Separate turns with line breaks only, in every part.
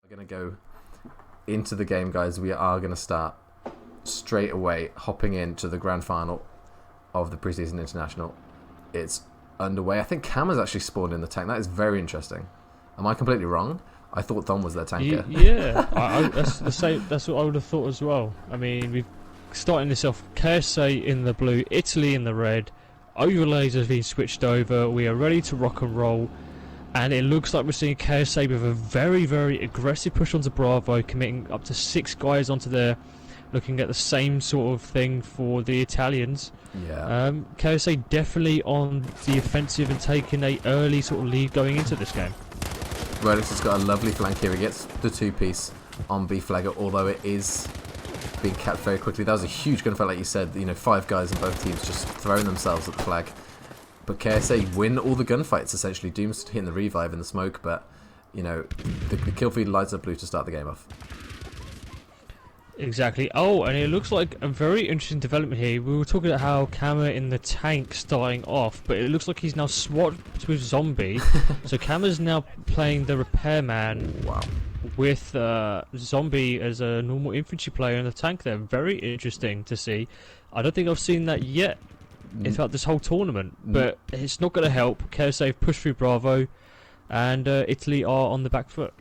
We're going to go into the game, guys. We are going to start straight away hopping into the grand final of the preseason international. It's underway. I think Cam has actually spawned in the tank. That is very interesting. Am I completely wrong? I thought Dom was their tanker.
Yeah, that's the same. That's what I would have thought as well. I mean, we've starting this off. KSA in the blue, Italy in the red. Overlays have been switched over. We are ready to rock and roll. And it looks like we're seeing KSA with a very, very aggressive push onto Bravo, committing up to 6 guys onto there, looking at the same sort of thing for the Italians.
Yeah.
KSA definitely on the offensive and taking a early sort of lead going into this game.
Redix has got a lovely flank here. He gets the 2-piece on B Flagger, although it is being capped very quickly. That was a huge gunfight, like you said. You know, 5 guys in both teams just throwing themselves at the flag. But KSA win all the gunfights, essentially. Doom's hitting the revive in the smoke, but, you know, the kill feed lights up blue to start the game off.
Exactly. Oh, and it looks like a very interesting development here. We were talking about how Kama in the tank starting off, but it looks like he's now swapped with Zombie. So Kama's now playing the repairman.
Wow.
With Zombie as a normal infantry player in the tank there. Very interesting to see. I don't think I've seen that yet throughout this whole tournament, but it's not going to help. KSA push through Bravo, and Italy are on the back foot.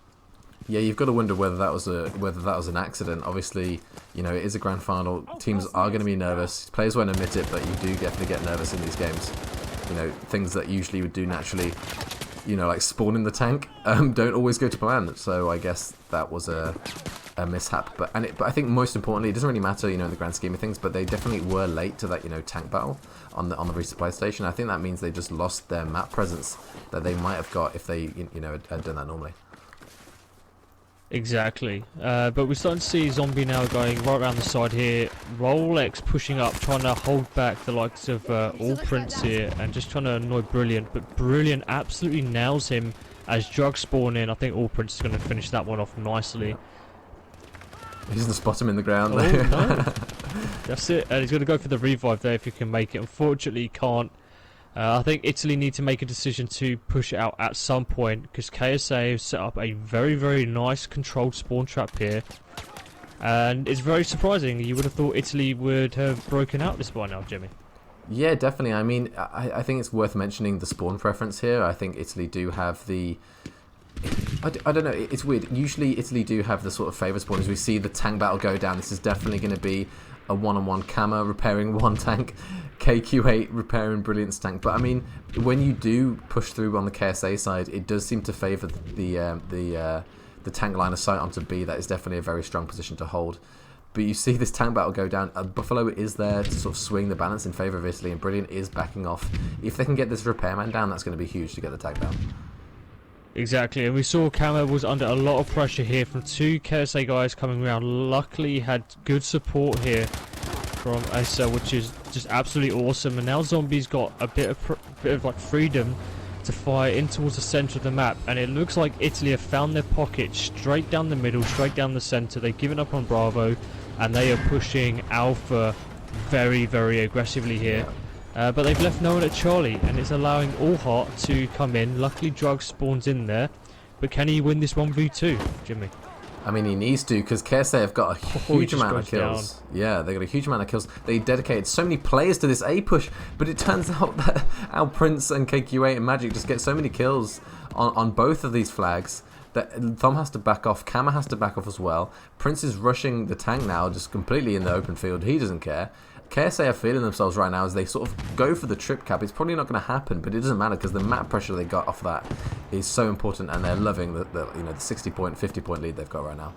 Yeah, you've got to wonder whether that was an accident. Obviously, you know, it is a grand final. Teams are going to be nervous. Players won't admit it, but you do definitely get nervous in these games. You know, things that usually would do naturally, you know, like spawn in the tank, don't always go to plan. So I guess that was a mishap. But I think most importantly, it doesn't really matter, you know, in the grand scheme of things. But they definitely were late to that, you know, tank battle on the resupply station. I think that means they just lost their map presence that they might have got if they, you know, had done that normally.
Exactly, but we're starting to see Zombie now going right around the side here. Rolex pushing up, trying to hold back the likes of All Prince here, and just trying to annoy Brilliant. But Brilliant absolutely nails him as drugs spawn in. I think All Prince is going to finish that one off nicely.
He doesn't spot him in the ground.
Oh, no. That's it, and he's going to go for the revive there if he can make it. Unfortunately, he can't. I think Italy need to make a decision to push it out at some point, because KSA have set up a very, very nice controlled spawn trap here. And it's very surprising. You would have thought Italy would have broken out this by now, Jimmy.
Yeah, definitely. I mean, I think it's worth mentioning the spawn preference here. I think Italy do have the... I don't know, it's weird. Usually Italy do have the sort of favourite spawn. As we see the tank battle go down, this is definitely going to be a one-on-one Kama repairing one tank, KQ8 repairing Brilliant's tank. But I mean, when you do push through on the KSA side, it does seem to favour the tank line of sight onto B. That is definitely a very strong position to hold. But you see this tank battle go down. Buffalo is there to sort of swing the balance in favour of Italy, and Brilliant is backing off. If they can get this repairman down, that's going to be huge to get the tank down.
Exactly, and we saw Kama was under a lot of pressure here from 2 KSA guys coming around. Luckily, he had good support here from KSA, which is just absolutely awesome. And now Zombie's got a bit of like freedom to fire in towards the centre of the map, and it looks like Italy have found their pocket straight down the middle, straight down the centre. They've given up on Bravo, and they are pushing Alpha very, very aggressively here. But they've left no one at Charlie, and it's allowing All Heart to come in. Luckily, Drug spawns in there, but can he win this 1v2, Jimmy?
I mean, he needs to, because KSA have got a huge amount of kills.
Down.
Yeah, they got a huge amount of kills. They dedicated so many players to this A push, but it turns out that Al Prince and KQ8 and Magic just get so many kills on both of these flags that Thom has to back off. Kama has to back off as well. Prince is rushing the tank now, just completely in the open field. He doesn't care. KSA are feeling themselves right now as they sort of go for the trip cap. It's probably not going to happen, but it doesn't matter because the map pressure they got off that is so important, and they're loving the 60-point, 50-point lead they've got right now.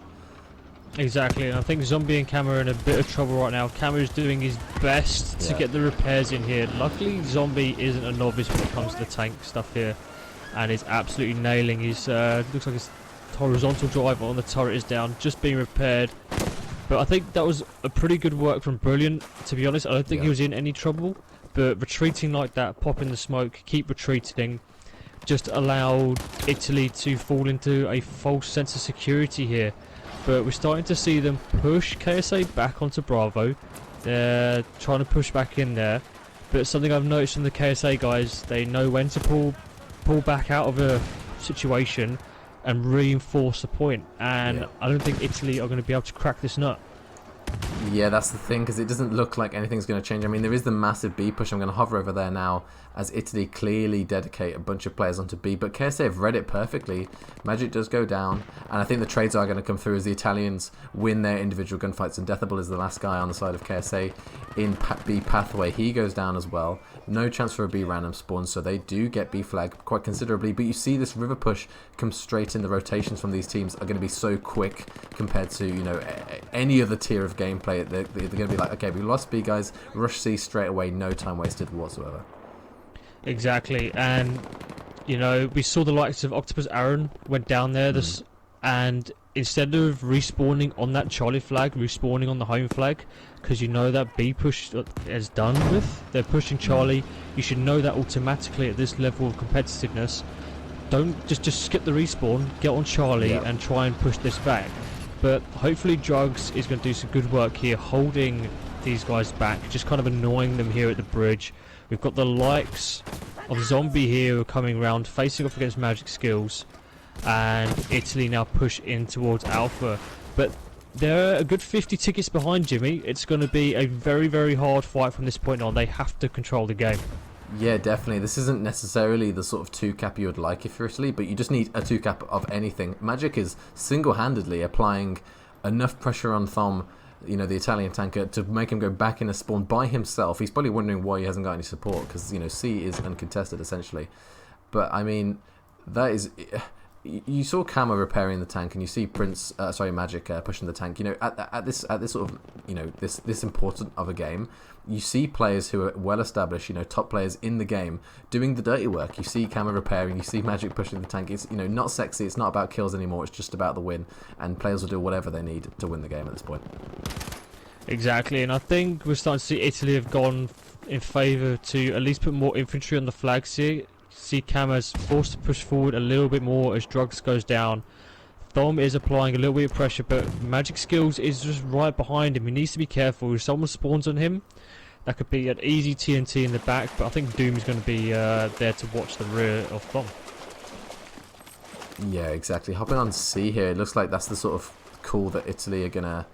Exactly, and I think Zombie and Kama are in a bit of trouble right now. Kama is doing his best to get the repairs in here. Luckily, Zombie isn't a novice when it comes to the tank stuff here, and is absolutely nailing his. Looks like his horizontal driver on the turret is down, just being repaired. But I think that was a pretty good work from Brilliant, to be honest. I don't think he was in any trouble, but retreating like that, popping the smoke, keep retreating, just allowed Italy to fall into a false sense of security here. But we're starting to see them push KSA back onto Bravo. They're trying to push back in there. But something I've noticed from the KSA guys, they know when to pull back out of a situation and reinforce the point. And
Yeah.
I don't think Italy are going to be able to crack this nut.
Yeah, that's the thing, because it doesn't look like anything's going to change. I mean, there is the massive B push. I'm going to hover over there now as Italy clearly dedicate a bunch of players onto B. But KSA have read it perfectly. Magic does go down, and I think the trades are going to come through as the Italians win their individual gunfights. And Deathable is the last guy on the side of KSA in B pathway. He goes down as well. No chance for a B random spawn, so they do get B flag quite considerably. But you see this river push come straight in. The rotations from these teams are going to be so quick compared to, you know, any other tier of gameplay. They're going to be like, okay, we lost B, guys, rush C straight away, no time wasted whatsoever.
Exactly, and you know, we saw the likes of Octopus Aaron went down there, and instead of respawning on that Charlie flag, respawning on the home flag, because you know that B push is done with, they're pushing Charlie, you should know that automatically at this level of competitiveness. Don't just skip the respawn, get on Charlie and try and push this back. But hopefully Drugs is going to do some good work here, holding these guys back, just kind of annoying them here at the bridge. We've got the likes of Zombie here who are coming around, facing off against Magic Skills, and Italy now push in towards Alpha. But they're a good 50 tickets behind, Jimmy. It's going to be a very, very hard fight from this point on. They have to control the game.
Yeah, definitely. This isn't necessarily the sort of 2-cap you would like if you're Italy, but you just need a 2-cap of anything. Magic is single-handedly applying enough pressure on Thom, you know, the Italian tanker, to make him go back in a spawn by himself. He's probably wondering why he hasn't got any support, because, you know, C is uncontested, essentially. But, I mean, that is... You saw Kama repairing the tank, and you see Magic pushing the tank. You know, at this sort of, you know, this important of a game, you see players who are well established, you know, top players in the game doing the dirty work. You see Kama repairing, you see Magic pushing the tank. It's, you know, not sexy. It's not about kills anymore. It's just about the win, and players will do whatever they need to win the game at this point.
Exactly, and I think we're starting to see Italy have gone in favour to at least put more infantry on the flags here. See Kama's forced to push forward a little bit more as Drugs goes down. Thom is applying a little bit of pressure, but Magic Skills is just right behind him. He needs to be careful. If someone spawns on him, that could be an easy TNT in the back, but I think Doom's going to be there to watch the rear of Thom.
Yeah, exactly. Hopping on C here, it looks like that's the sort of call that Italy are going to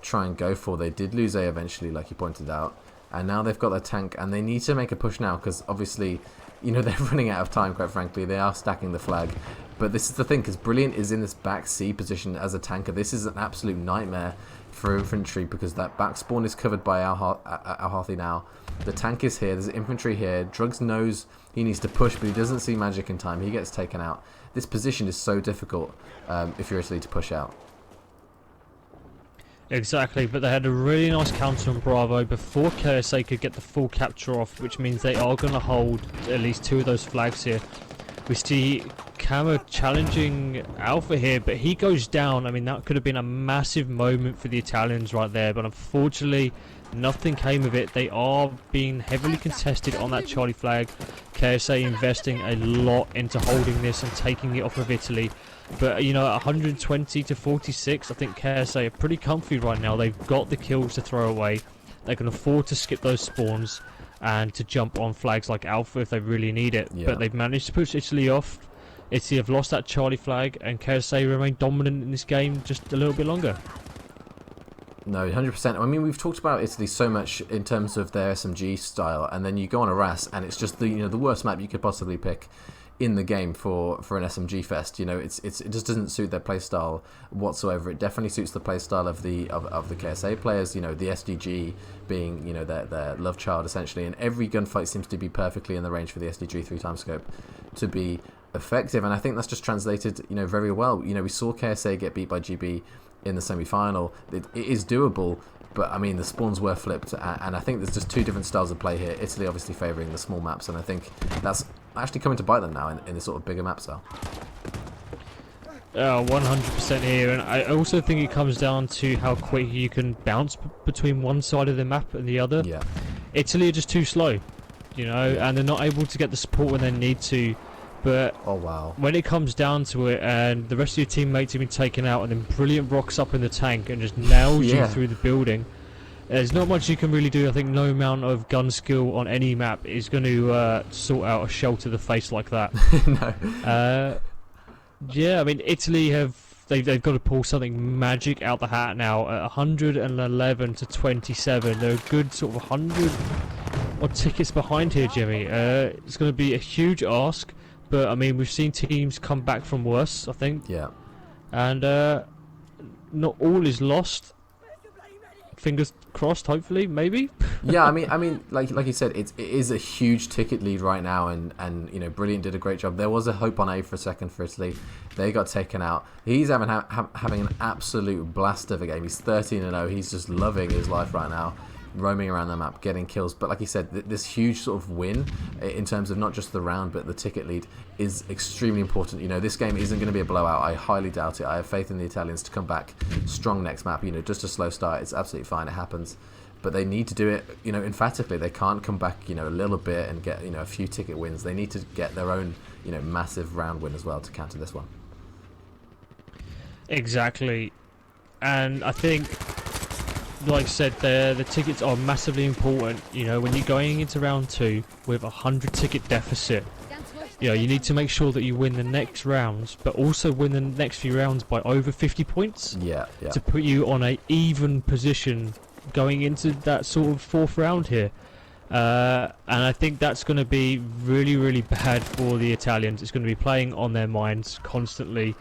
try and go for. They did lose A eventually, like you pointed out, and now they've got their tank, and they need to make a push now, because obviously, you know, they're running out of time, quite frankly. They are stacking the flag. But this is the thing, because Brilliant is in this back C position as a tanker. This is an absolute nightmare for infantry, because that back spawn is covered by Al-Hathi now. The tank is here, there's infantry here. Drugs knows he needs to push, but he doesn't see Magic in time. He gets taken out. This position is so difficult if you're Italy to push out.
Exactly, but they had a really nice counter on Bravo before KSA could get the full capture off, which means they are going to hold at least 2 of those flags here. We see Kama challenging Alpha here, but he goes down. I mean, that could have been a massive moment for the Italians right there, but unfortunately, nothing came of it. They are being heavily contested on that Charlie flag. KSA investing a lot into holding this and taking it off of Italy. But, you know, 120 to 46, I think KSA are pretty comfy right now. They've got the kills to throw away. They can afford to skip those spawns and to jump on flags like Alpha if they really need it. Yeah. But they've managed to push Italy off. Italy have lost that Charlie flag, and KSA remain dominant in this game just a little bit longer.
No, 100%. I mean, we've talked about Italy so much in terms of their SMG style, and then you go on a RAS, and it's just the, you know, the worst map you could possibly pick in the game for an SMG fest. You know, it just doesn't suit their playstyle whatsoever. It definitely suits the playstyle of the KSA players. You know, the SDG being, you know, their love child essentially, and every gunfight seems to be perfectly in the range for the SDG 3x scope to be effective, and I think that's just translated, you know, very well. You know, we saw KSA get beat by GB in the semi-final. It is doable, but I mean, the spawns were flipped, and I think there's just 2 different styles of play here. Italy obviously favouring the small maps, and I think that's actually coming to bite them now in this sort of bigger map style.
100% here, and I also think it comes down to how quick you can bounce between one side of the map and the other.
Yeah.
Italy are just too slow, you know, and they're not able to get the support when they need to. But
oh wow,
when it comes down to it, and the rest of your teammates have been taken out, and then Brilliant rocks up in the tank and just nails you through the building, there's not much you can really do. I think no amount of gun skill on any map is going to sort out a shell to the face like that.
No.
Yeah, I mean, Italy they've got to pull something magic out the hat now at 111 to 27. They're a good sort of 100 odd tickets behind here, Jimmy. It's going to be a huge ask, but I mean, we've seen teams come back from worse, I think,
Yeah.
and not all is lost. Fingers crossed, hopefully, maybe.
Yeah, I mean, like you said, it is a huge ticket lead right now, and you know, Brilliant did a great job. There was a hope on A for a second for Italy. They got taken out. He's having an absolute blast of a game. He's 13-0. He's just loving his life right now, roaming around the map, getting kills. But like you said, this huge sort of win in terms of not just the round, but the ticket lead is extremely important. You know, this game isn't going to be a blowout. I highly doubt it. I have faith in the Italians to come back strong next map. You know, just a slow start, it's absolutely fine. It happens. But they need to do it, you know, emphatically. They can't come back, you know, a little bit and get, you know, a few ticket wins. They need to get their own, you know, massive round win as well to counter this one.
Exactly, and I think, like I said, the tickets are massively important. You know, when you're going into round 2 with a 100 ticket deficit, you know, you need to make sure that you win the next rounds, but also win the next few rounds by over 50 points.
Yeah.
To put you on a even position going into that sort of 4th round here. And I think that's going to be really, really bad for the Italians. It's going to be playing on their minds constantly.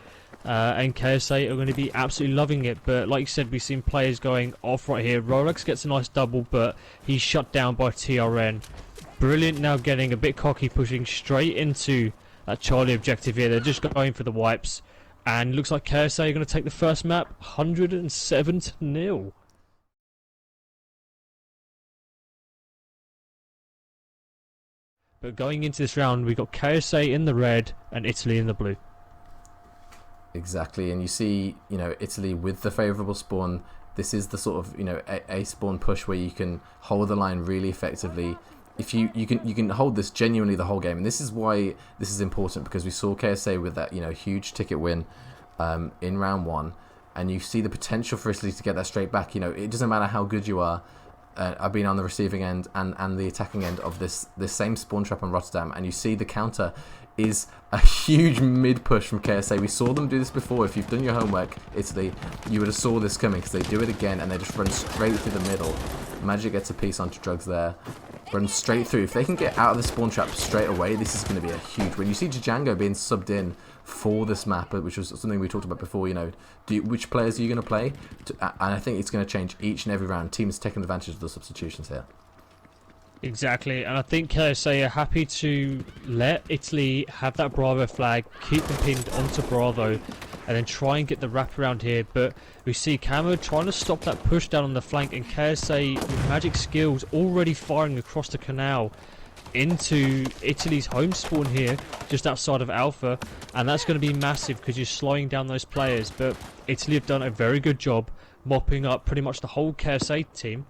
And KSA are going to be absolutely loving it. But like you said, we've seen players going off right here. Rolex gets a nice double, but he's shut down by TRN. Brilliant now getting a bit cocky, pushing straight into that Charlie objective here. They're just going for the wipes. And looks like KSA are going to take the first map 107-0. But going into this round, we've got KSA in the red and Italy in the blue.
Exactly, and you see, you know, Italy with the favourable spawn. This is the sort of, you know, a spawn push where you can hold the line really effectively. If you can hold this genuinely the whole game, and this is why this is important, because we saw KSA with that, you know, huge ticket win in round 1, and you see the potential for Italy to get that straight back. You know, it doesn't matter how good you are. I've been on the receiving end and the attacking end of this same spawn trap on Rotterdam, and you see the counter is a huge mid push from KSA. We saw them do this before. If you've done your homework, Italy, you would have saw this coming, because they do it again and they just run straight through the middle. Magic gets a piece onto Drugs there. Run straight through. If they can get out of the spawn trap straight away, this is going to be a huge win. You see Django being subbed in for this map, which was something we talked about before. You know, which players are you going to play? And I think it's going to change each and every round. Teams taking advantage of the substitutions here.
Exactly, and I think KSA are happy to let Italy have that Bravo flag, keep them pinned onto Bravo, and then try and get the wraparound here. But we see Camo trying to stop that push down on the flank, and KSA with magic skills already firing across the canal into Italy's home spawn here, just outside of Alpha, and that's going to be massive because you're slowing down those players. But Italy have done a very good job mopping up pretty much the whole KSA team.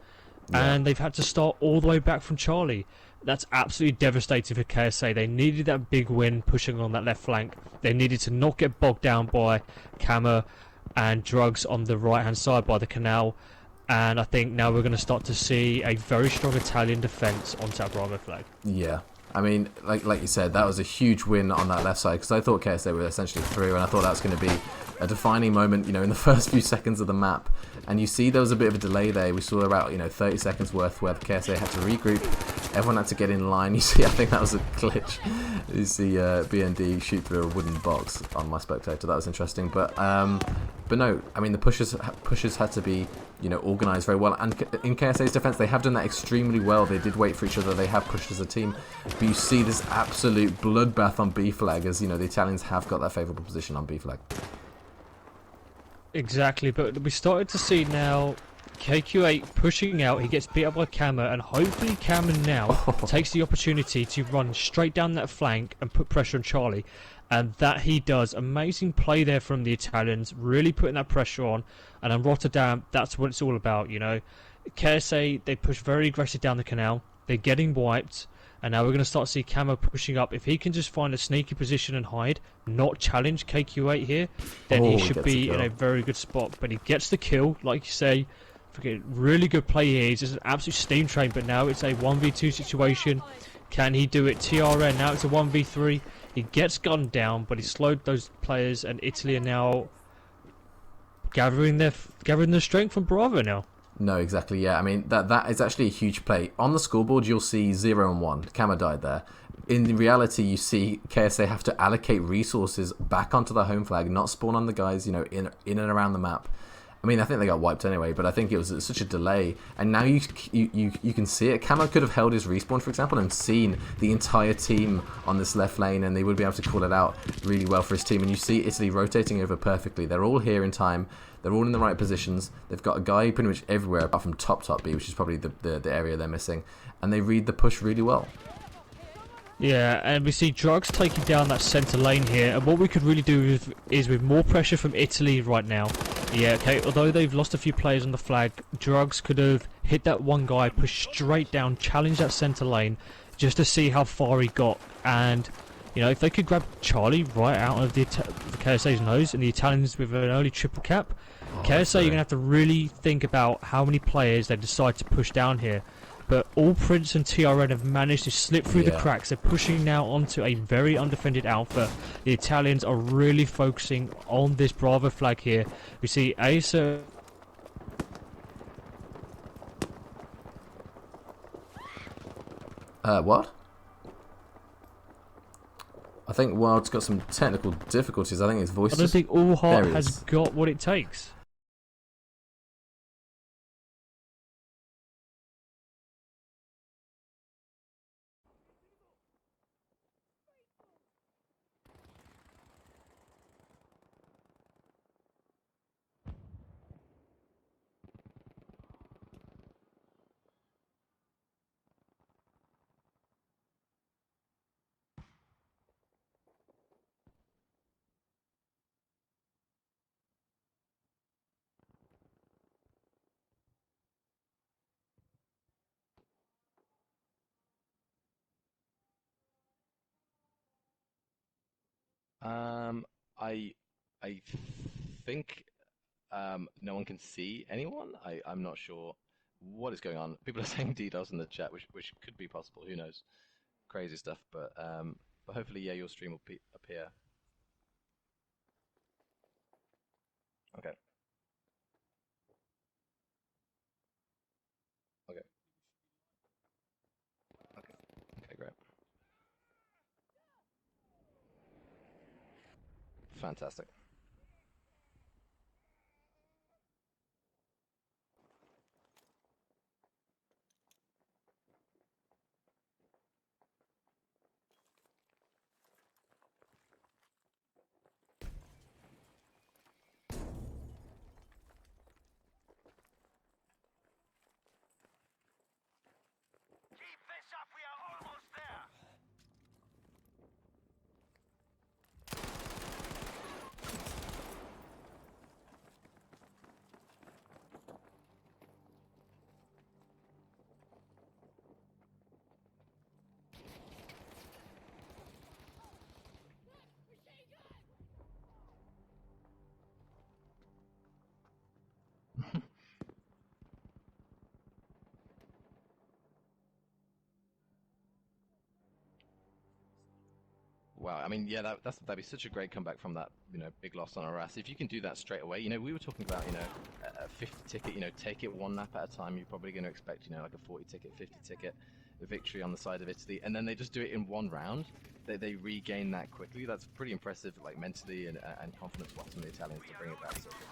Yeah.
And they've had to start all the way back from Charlie. That's absolutely devastating for KSA. They needed that big win pushing on that left flank. They needed to not get bogged down by Kama and Drugs on the right hand side by the canal. And I think now we're going to start to see a very strong Italian defence on that Bravo flag.
Yeah. I mean, like you said, that was a huge win on that left side, because I thought KSA were essentially through, and I thought that was going to be a defining moment, you know, in the first few seconds of the map. And you see there was a bit of a delay there. We saw about, you know, 30 seconds worth where the KSA had to regroup. Everyone had to get in line. You see, I think that was a glitch. You see BND shoot through a wooden box on my spectator. That was interesting. But no, I mean, the pushes had to be, you know, organised very well. And in KSA's defence, they have done that extremely well. They did wait for each other. They have pushed as a team. But you see this absolute bloodbath on B flag, as, you know, the Italians have got that favourable position on B flag.
Exactly, but we started to see now KQ8 pushing out. He gets beat up by Kama, and hopefully Kama now takes the opportunity to run straight down that flank and put pressure on Charlie. And that he does. Amazing play there from the Italians, really putting that pressure on. And on Rotterdam, that's what it's all about, you know. KSA, they push very aggressive down the canal. They're getting wiped. And now we're going to start to see Camo pushing up. If he can just find a sneaky position and hide, not challenge KQ8 here, then he should be in a very good spot. But he gets the kill, like you say. Really good play here. He's just an absolute steam train, but now it's a 1v2 situation. Can he do it? TRN, now it's a 1v3. He gets gunned down, but he slowed those players, and Italy are now gathering their strength from Bravo now.
No, exactly, yeah. I mean, that is actually a huge play. On the scoreboard, you'll see 0 and 1. Kama died there. In reality, you see KSA have to allocate resources back onto the home flag, not spawn on the guys, you know, in and around the map. I mean, I think they got wiped anyway, but I think it was such a delay. And now you can see it. Kama could have held his respawn, for example, and seen the entire team on this left lane, and they would be able to call it out really well for his team. And you see Italy rotating over perfectly. They're all here in time. They're all in the right positions. They've got a guy pretty much everywhere, apart from top B, which is probably the area they're missing. And they read the push really well.
Yeah, and we see Drugs taking down that centre lane here, and what we could really do is with more pressure from Italy right now. Yeah, okay, although they've lost a few players on the flag, Drugs could have hit that one guy, push straight down, challenge that centre lane, just to see how far he got. And, you know, if they could grab Charlie right out of the KSA's nose, and the Italians with an early triple cap, KSA, you're going to have to really think about how many players they decide to push down here. But all Prince and TRN have managed to slip through the cracks. They're pushing now onto a very undefended alpha. The Italians are really focusing on this Bravo flag here. We see KSA.
What? I think Wild's got some technical difficulties. I think his voice.
I don't think All Heart has got what it takes.
I think no one can see anyone. I'm not sure what is going on. People are saying DDoS in the chat, which could be possible. Who knows? Crazy stuff. But hopefully, yeah, your stream will appear. Okay. Okay. Okay. Okay. Great. Fantastic. Wow, I mean, yeah, that'd be such a great comeback from that, big loss on Arras. If you can do that straight away, we were talking about, a 50 ticket, take it one lap at a time. You're probably going to expect, like a 40 ticket, 50 ticket victory on the side of Italy, and then they just do it in one round. They regain that quickly. That's pretty impressive, like mentally and confidence-wise from the Italians to bring it back so quickly.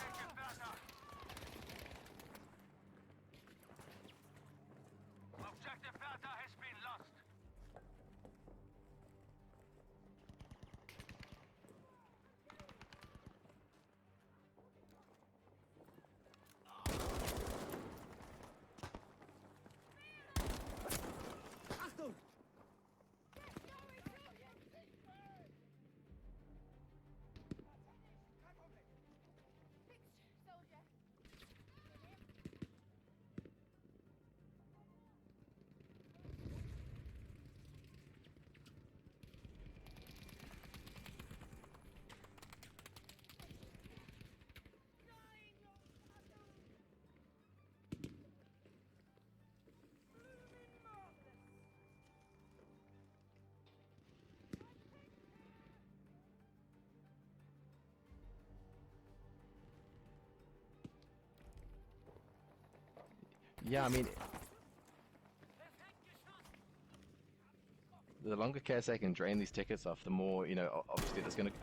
Yeah, I mean, the longer KSA can drain these tickets off, the more, obviously that's going to...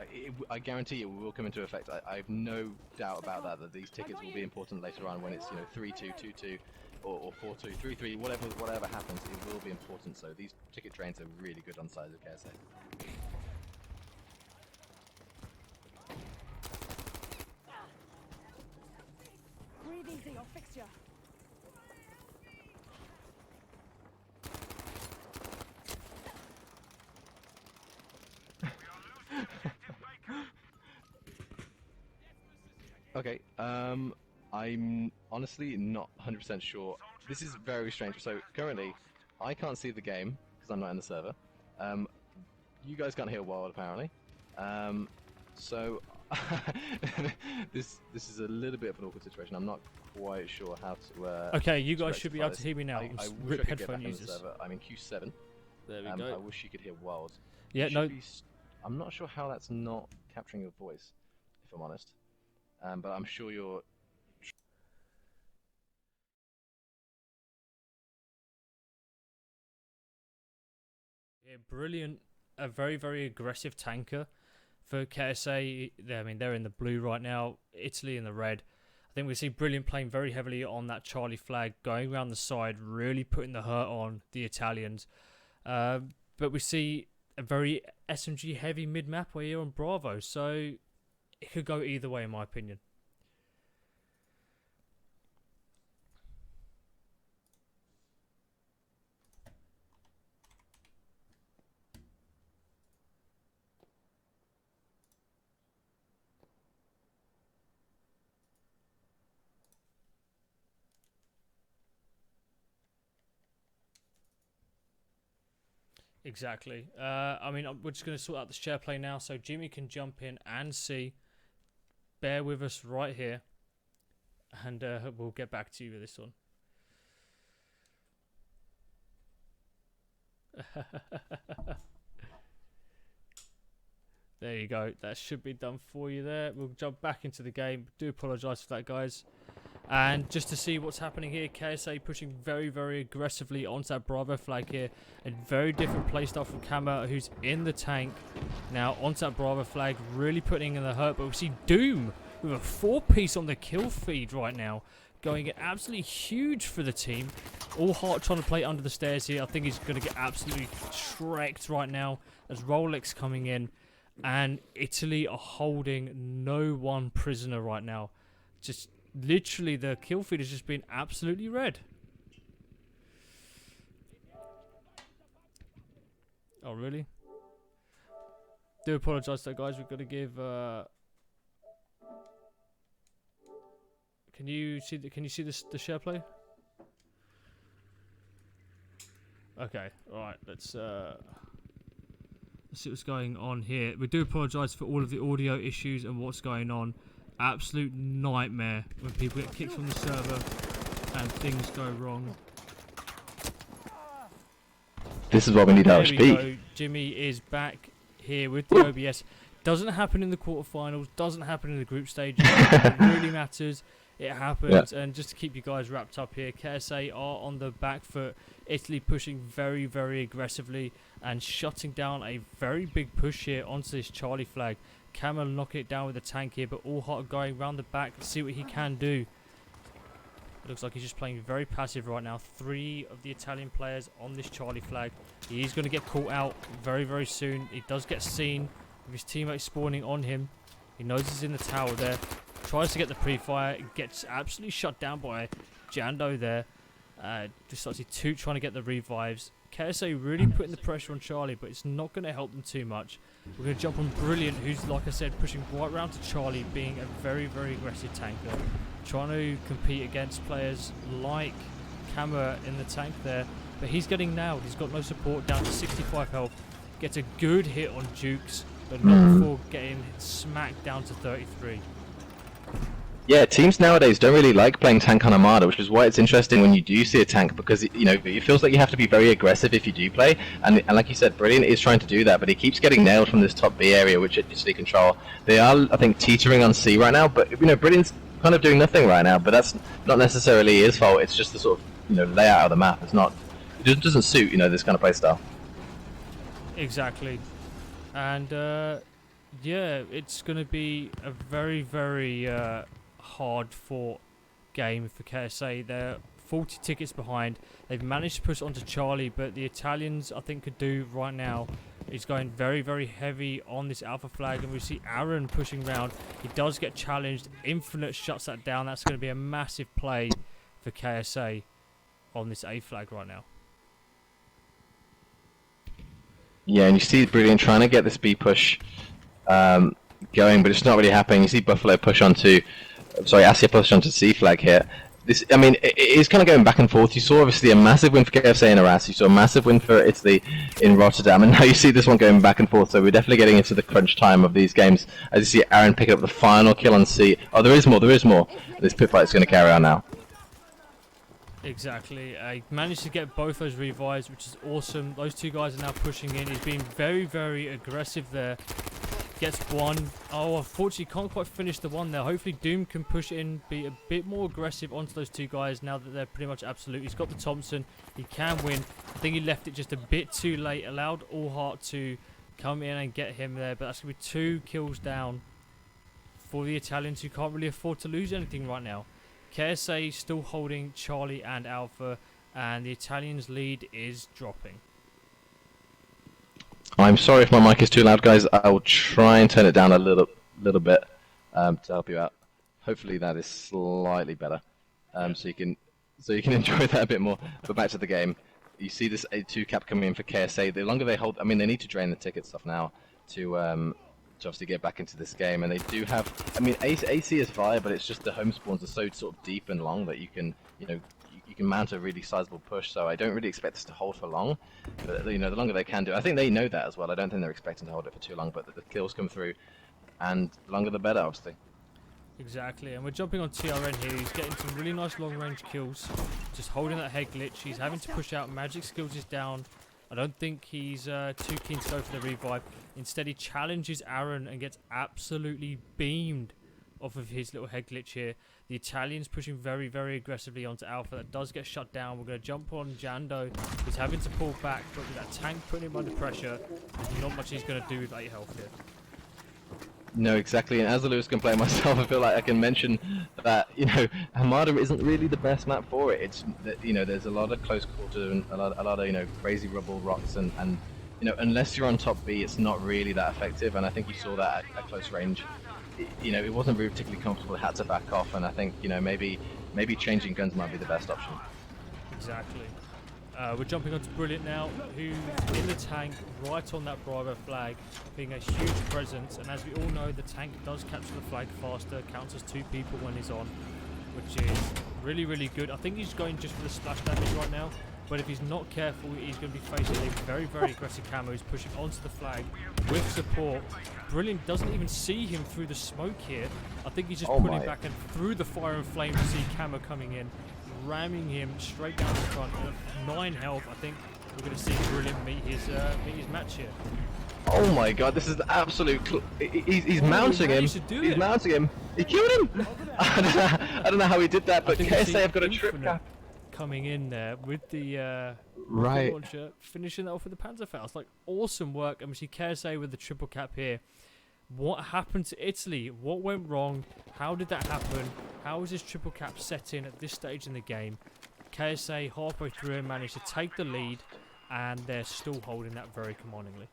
I guarantee it will come into effect. I have no doubt about that these tickets will be important later on when it's, 3-2, 2-2, or 4-2, 3-3, whatever happens, it will be important. So these ticket drains are really good on the side of KSA.
Breathe easy, I'll fix you.
Okay, I'm honestly not 100% sure. This is very strange. So currently, I can't see the game because I'm not in the server. You guys can't hear Wild apparently. So this is a little bit of an awkward situation. I'm not quite sure how to.
Okay, you guys
to
should be
rectify
able to hear me now.
I wish
Rip
I could get
headphone
back on the
users.
server. I'm in Q7.
There we
I
go.
wish you could hear Wild.
Yeah,
You should
no.
I'm not sure how that's not capturing your voice, if I'm honest. But I'm sure you're.
Yeah, brilliant. A very, very aggressive tanker for KSA. I mean, they're in the blue right now. Italy in the red. I think we see Brilliant playing very heavily on that Charlie flag, going around the side, really putting the hurt on the Italians. But we see a very SMG heavy mid-map where you're on Bravo. So it could go either way, in my opinion. Exactly. I mean, we're just going to sort out the share play now, so Jimmy can jump in and see. Bear with us right here, and we'll get back to you with this one. There you go. That should be done for you there. We'll jump back into the game. Do apologise for that, guys. And just to see what's happening here, KSA pushing very, very aggressively onto that Bravo flag here. A very different playstyle from Kama, who's in the tank. Now onto that Bravo flag, really putting in the hurt. But we see Doom with a 4-piece on the kill feed right now. Going absolutely huge for the team. All Heart trying to play under the stairs here. I think he's going to get absolutely shreked right now as Rolex coming in. And Italy are holding no one prisoner right now. Just literally the kill feed has just been absolutely red. Oh really? Do apologise though, guys. We've got to give. Can you see the share play? Okay, all right. Let's see what's going on here. We do apologise for all of the audio issues and what's going on. Absolute nightmare when people get kicked from the server and things go wrong.
This is what we need
There
RHP.
we go. Jimmy is back here with the OBS. Doesn't happen in the quarterfinals. Doesn't happen in the group stages. It really matters. It happens. Yeah. And just to keep you guys wrapped up here, KSA are on the back foot. Italy pushing very, very aggressively and shutting down a very big push here onto this Charlie flag. Camel knocking it down with a tank here, but All Heart going around the back to see what he can do. It looks like he's just playing very passive right now. 3 of the Italian players on this Charlie flag. He's going to get caught out very, very soon. He does get seen with his teammates spawning on him. He knows he's in the tower there. Tries to get the pre-fire. Gets absolutely shut down by Jando there. Just obviously Toot trying to get the revives. KSA really putting the pressure on Charlie, but it's not going to help them too much. We're going to jump on Brilliant, who's, like I said, pushing right round to Charlie, being a very, very aggressive tanker. Trying to compete against players like Kama in the tank there. But he's getting nailed. He's got no support, down to 65 health. Gets a good hit on Jukes, but not before getting smacked down to 33.
Yeah, teams nowadays don't really like playing tank on Armada, which is why it's interesting when you do see a tank, because it feels like you have to be very aggressive if you do play, and like you said, Brilliant is trying to do that, but he keeps getting nailed from this top B area, which Italy control. They are, I think, teetering on C right now, but Brilliant's kind of doing nothing right now, but that's not necessarily his fault. It's just the sort of layout of the map. It's not. It just doesn't suit this kind of playstyle.
Exactly. And yeah, it's going to be a very, very hard fought game for KSA. They're 40 tickets behind. They've managed to push onto Charlie, but the Italians, I think, could do right now is going very, very heavy on this alpha flag. And we see Aaron pushing around. He does get challenged. Infinite shuts that down. That's going to be a massive play for KSA on this A flag right now.
Yeah, and you see Brilliant trying to get this B push going, but it's not really happening. You see Buffalo push onto, sorry, Asia push onto C flag here. This, I mean, it is kind of going back and forth. You saw obviously a massive win for KSA in Arras. You saw a massive win for Italy in Rotterdam, and now you see this one going back and forth. So we're definitely getting into the crunch time of these games. As you see Aaron pick up the final kill on C. Oh, there is more. There is more. This pit fight is going to carry on now.
Exactly. He managed to get both those revives, which is awesome. Those two guys are now pushing in. He's been very, very aggressive there. Gets one. Oh, unfortunately, can't quite finish the one there. Hopefully, Doom can push in, be a bit more aggressive onto those two guys now that they're pretty much absolute. He's got the Thompson. He can win. I think he left it just a bit too late. Allowed Allheart to come in and get him there. But that's going to be 2 kills down for the Italians, who can't really afford to lose anything right now. KSA still holding Charlie and Alpha, and the Italians' lead is dropping.
I'm sorry if my mic is too loud, guys. I will try and turn it down a little bit to help you out. Hopefully that is slightly better, so you can enjoy that a bit more. But back to the game, you see this A2 cap coming in for KSA. The longer they hold, I mean, they need to drain the ticket stuff now to obviously get back into this game, and they do have. I mean, AC is fire, but it's just the home spawns are so sort of deep and long that you can you can mount a really sizable push. So I don't really expect this to hold for long. But the longer they can do, I think they know that as well. I don't think they're expecting to hold it for too long. But the kills come through, and the longer the better, obviously.
Exactly, and we're jumping on TRN here. He's getting some really nice long-range kills, just holding that head glitch. He's having to push out. Magic skills is down. I don't think he's too keen to go for the revive. Instead, he challenges Aaron and gets absolutely beamed off of his little head glitch here. The Italian's pushing very, very aggressively onto Alpha. That does get shut down. We're going to jump on Jando. He's having to pull back, but with that tank putting him under pressure, there's not much he's going to do with 8 health here.
No, exactly. And as a Lewis can play myself, I feel like I can mention that Hamada isn't really the best map for it. It's there's a lot of close quarter and a lot of crazy rubble rocks and unless you're on top B, it's not really that effective. And I think you saw that at close range. It wasn't really particularly comfortable. It had to back off, and I think maybe changing guns might be the best option.
Exactly. We're jumping onto Brilliant now, who's in the tank right on that Bravo flag, being a huge presence. And as we all know, the tank does capture the flag faster, counts as 2 people when he's on, which is really, really good. I think he's going just for the splash damage right now, but if he's not careful, he's going to be facing a very, very aggressive camo. He's pushing onto the flag with support. Brilliant doesn't even see him through the smoke here. I think he's just pulling back, and through the fire and flame to see camo coming in, ramming him straight down the front. At 9 health, I think we're going to see Brilliant meet his match here.
Oh my god, this is the absolute. He's mounting him. He's mounting him. He killed him. I don't know how he did that, but KSA have got a trip cap
coming in there with the
right
launcher, finishing that off with the Panzerfaust. Like, awesome work. And we see KSA with the triple cap here. What happened to Italy? What went wrong? How did that happen? How was this triple cap set in at this stage in the game? KSA halfway through and managed to take the lead, and they're still holding that very commandingly.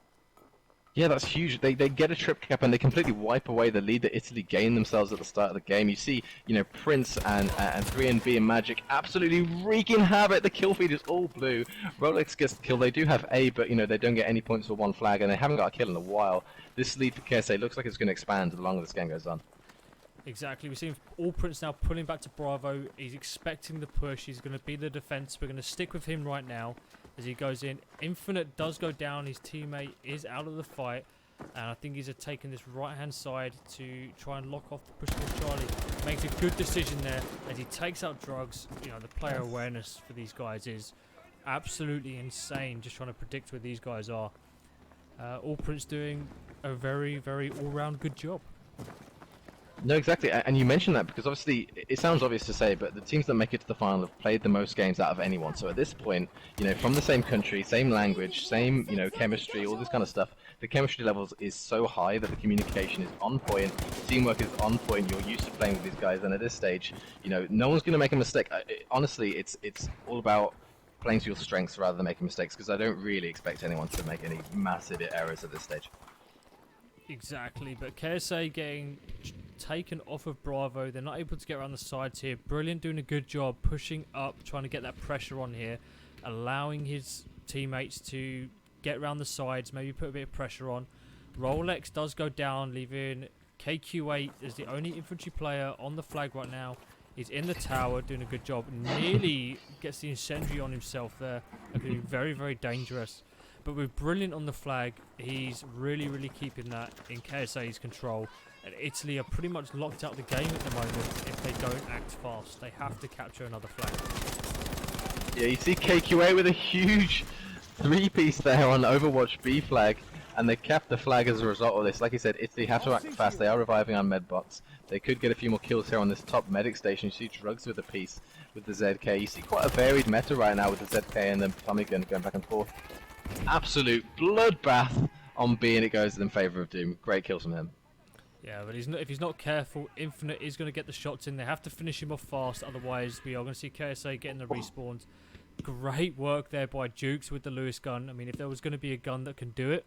Yeah, that's huge. They get a trip cap and they completely wipe away the lead that Italy gained themselves at the start of the game. You see, Prince and 3NB and Magic absolutely wreaking havoc. The kill feed is all blue. Rolex gets the kill. They do have A, but they don't get any points for 1 flag, and they haven't got a kill in a while. This lead for KSA looks like it's going to expand the longer this game goes on.
Exactly. We're seeing All Prince now pulling back to Bravo. He's expecting the push. He's going to be the defense. We're going to stick with him right now as he goes in. Infinite does go down. His teammate is out of the fight, and I think he's taking this right-hand side to try and lock off the push with Charlie. Makes a good decision there as he takes out drugs. The player awareness for these guys is absolutely insane. Just trying to predict where these guys are. All Prince doing a very, very all-round good job.
No, exactly, and you mentioned that because obviously it sounds obvious to say, but the teams that make it to the final have played the most games out of anyone. So at this point, from the same country, same language, same chemistry, all this kind of stuff. The chemistry levels is so high that the communication is on point, teamwork is on point. You're used to playing with these guys, and at this stage, no one's going to make a mistake. Honestly, it's all about playing to your strengths rather than making mistakes, because I don't really expect anyone to make any massive errors at this stage.
Exactly, but KSA getting taken off of Bravo. They're not able to get around the sides here. Brilliant, doing a good job pushing up, trying to get that pressure on here, allowing his teammates to get around the sides, maybe put a bit of pressure on. Rolex does go down, leaving KQ8 as the only infantry player on the flag right now. He's in the tower, doing a good job. Nearly gets the incendiary on himself there. That could be very, very dangerous. But with Brilliant on the flag, he's really, really keeping that in KSA's control. And Italy are pretty much locked out the game at the moment if they don't act fast. They have to capture another flag.
Yeah, you see KQA with a huge three-piece there on Overwatch B flag, and they cap the flag as a result of this. Like you said, Italy have to act fast. They are reviving on medbots. They could get a few more kills here on this top medic station. You see Drugs with a piece with the ZK. You see quite a varied meta right now with the ZK and the Tommy gun going back and forth. Absolute bloodbath on B, and it goes in favour of Doom. Great kills from him.
Yeah, but if he's not careful, Infinite is going to get the shots in. They have to finish him off fast, otherwise we are going to see KSA getting the respawns. Great work there by Jukes with the Lewis gun. I mean, if there was going to be a gun that can do it,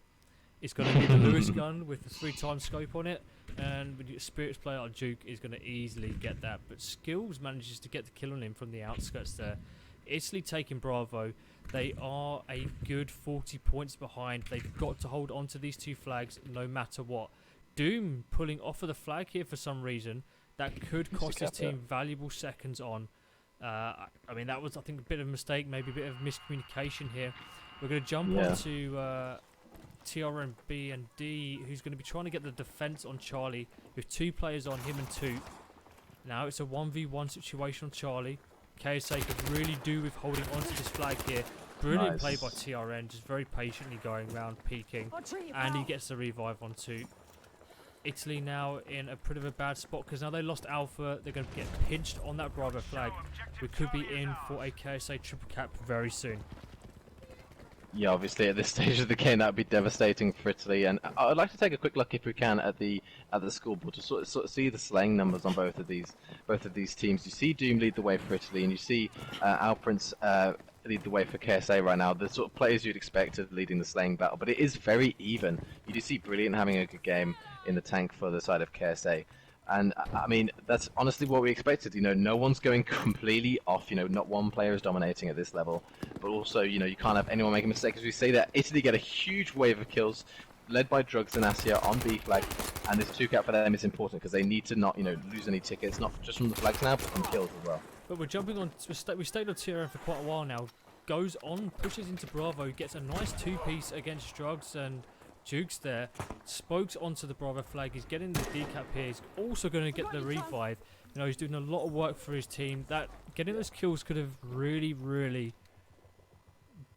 it's going to be the Lewis gun with the 3x scope on it. And with a Spirits player like Duke is going to easily get that. But Skills manages to get the kill on him from the outskirts there. Italy taking Bravo. They are a good 40 points behind. They've got to hold on to these two flags no matter what. Doom pulling off of the flag here for some reason. That could cost his team valuable seconds on. I mean, that was, I think, a bit of a mistake, maybe a bit of miscommunication here. We're going to jump on to TRN B and D, who's going to be trying to get the defense on Charlie with two players on him and two. Now it's a 1v1 situation on Charlie. KSA could really do with holding onto this flag here. Brilliant play by TRN, just very patiently going around, peeking. And he gets the revive on two. Italy now in a pretty of a bad spot because now they lost Alpha. They're going to get pinched on that Bravo flag. We could be in for a KSA triple cap very soon.
Yeah, obviously at this stage of the game that would be devastating for Italy, and I'd like to take a quick look if we can at the scoreboard to sort of see the slaying numbers on both of these teams. You see Doom lead the way for Italy, and you see Alprince lead the way for KSA right now. The sort of players you'd expect are leading the slaying battle, but it is very even. You do see Brilliant having a good game in the tank for the side of KSA. And I mean, that's honestly what we expected. No one's going completely off. Not one player is dominating at this level. But also, you can't have anyone make a mistake. As we say that, Italy get a huge wave of kills, led by Drugs and Asia on B flag. And this 2-cap for them is important because they need to not, lose any tickets, not just from the flags now, but from kills as well.
But we're jumping on. We stayed on TRN for quite a while now. Goes on, pushes into Bravo, gets a nice 2-piece against Drugs and Jukes there. Spokes onto the Bravo flag. He's getting the decap here. He's also going to get the revive. He's doing a lot of work for his team. That getting those kills could have really, really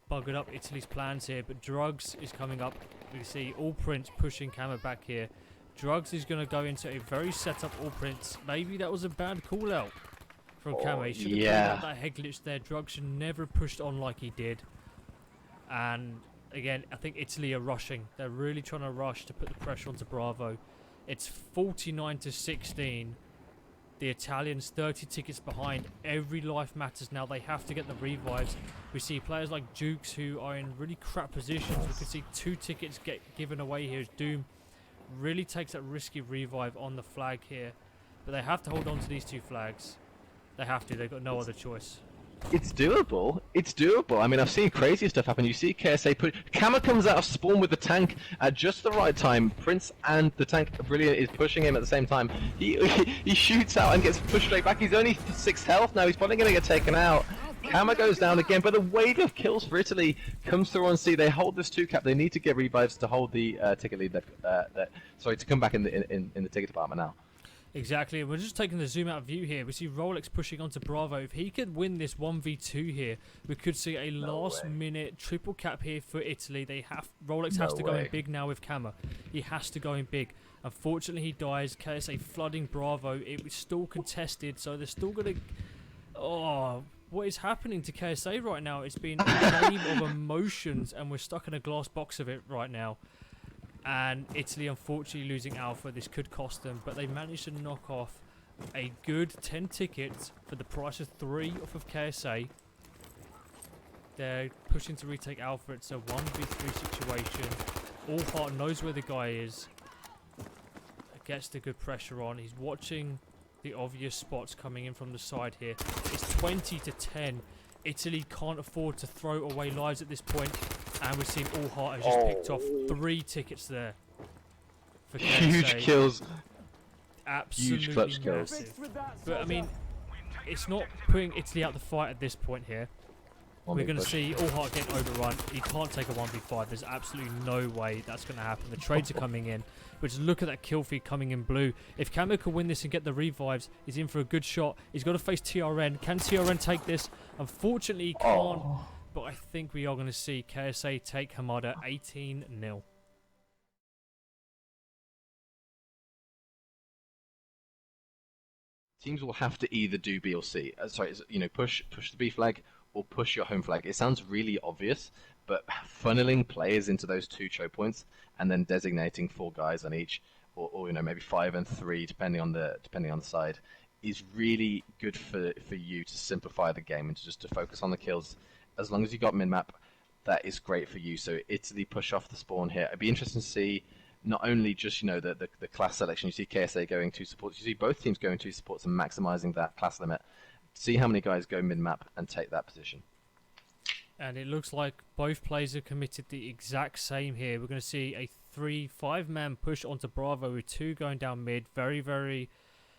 buggered up Italy's plans here. But Drugs is coming up. We see All Prince pushing Kama back here. Drugs is going to go into a very set up All Prince. Maybe that was a bad call out from Kama. He should have called out that head glitch there. Drugs should never have pushed on like he did. And again, I think Italy are rushing. They're really trying to rush to put the pressure onto Bravo. It's 49-16. The Italians 30 tickets behind. Every life matters now. They have to get the revives. We see players like Jukes who are in really crap positions. We can see 2 tickets get given away here as Doom really takes that risky revive on the flag here. But they have to hold on to these 2 flags. They have to. They've got no other choice.
It's doable. It's doable. I mean, I've seen crazy stuff happen. You see KSA put... Kama comes out of spawn with the tank at just the right time. Prince and the tank Brilliant is pushing him at the same time. He shoots out and gets pushed straight back. He's only 6 health now. He's probably going to get taken out. Kama goes down again, but the wave of kills for Italy comes through on C. They hold this 2-cap. They need to get revives to hold the ticket lead. Sorry, to come back in the ticket department now.
Exactly, and we're just taking the zoom out view here. We see Rolex pushing onto Bravo. If he could win this 1v2 here, we could see a last-minute triple cap here for Italy. Rolex has to go in big now with Kama. He has to go in big. Unfortunately, he dies. KSA flooding Bravo. It was still contested, so they're still going to... Oh, what is happening to KSA right now? It's been a game of emotions, and we're stuck in a glass box of it right now. And Italy unfortunately losing Alpha. This could cost them, but they managed to knock off a good 10 tickets for the price of 3 off of KSA. They're pushing to retake Alpha. It's a 1v3 situation. Allheart knows where the guy is. Gets the good pressure on. He's watching the obvious spots coming in from the side here. It's 20 to 10. Italy can't afford to throw away lives at this point. And we're seeing Allheart has just picked off 3 tickets there. For
Huge
KSA.
kills.
Absolutely
Huge clutch kills.
massive. But I mean, it's not putting Italy out the fight at this point here. We're going to see Allheart getting overrun. He can't take a 1v5. There's absolutely no way that's going to happen. The trades are coming in. But just look at that kill feed coming in blue. If Camo can win this and get the revives, he's in for a good shot. He's got to face TRN. Can TRN take this? Unfortunately, he can't. But I think we are going to see KSA take Hamada 18-0.
Teams will have to either do B or C. Push the B flag or push your home flag. It sounds really obvious, but funneling players into those 2 choke points and then designating 4 guys on each, or maybe 5 and 3 depending on the side, is really good for you to simplify the game and to focus on the kills. As long as you got mid-map, that is great for you. So Italy push off the spawn here. It'd be interesting to see not only just the class selection. You see KSA going 2 supports. You see both teams going 2 supports and maximizing that class limit. See how many guys go mid-map and take that position.
And it looks like both players are committed the exact same here. We're going to see a 3-5-man push onto Bravo with 2 going down mid. Very, very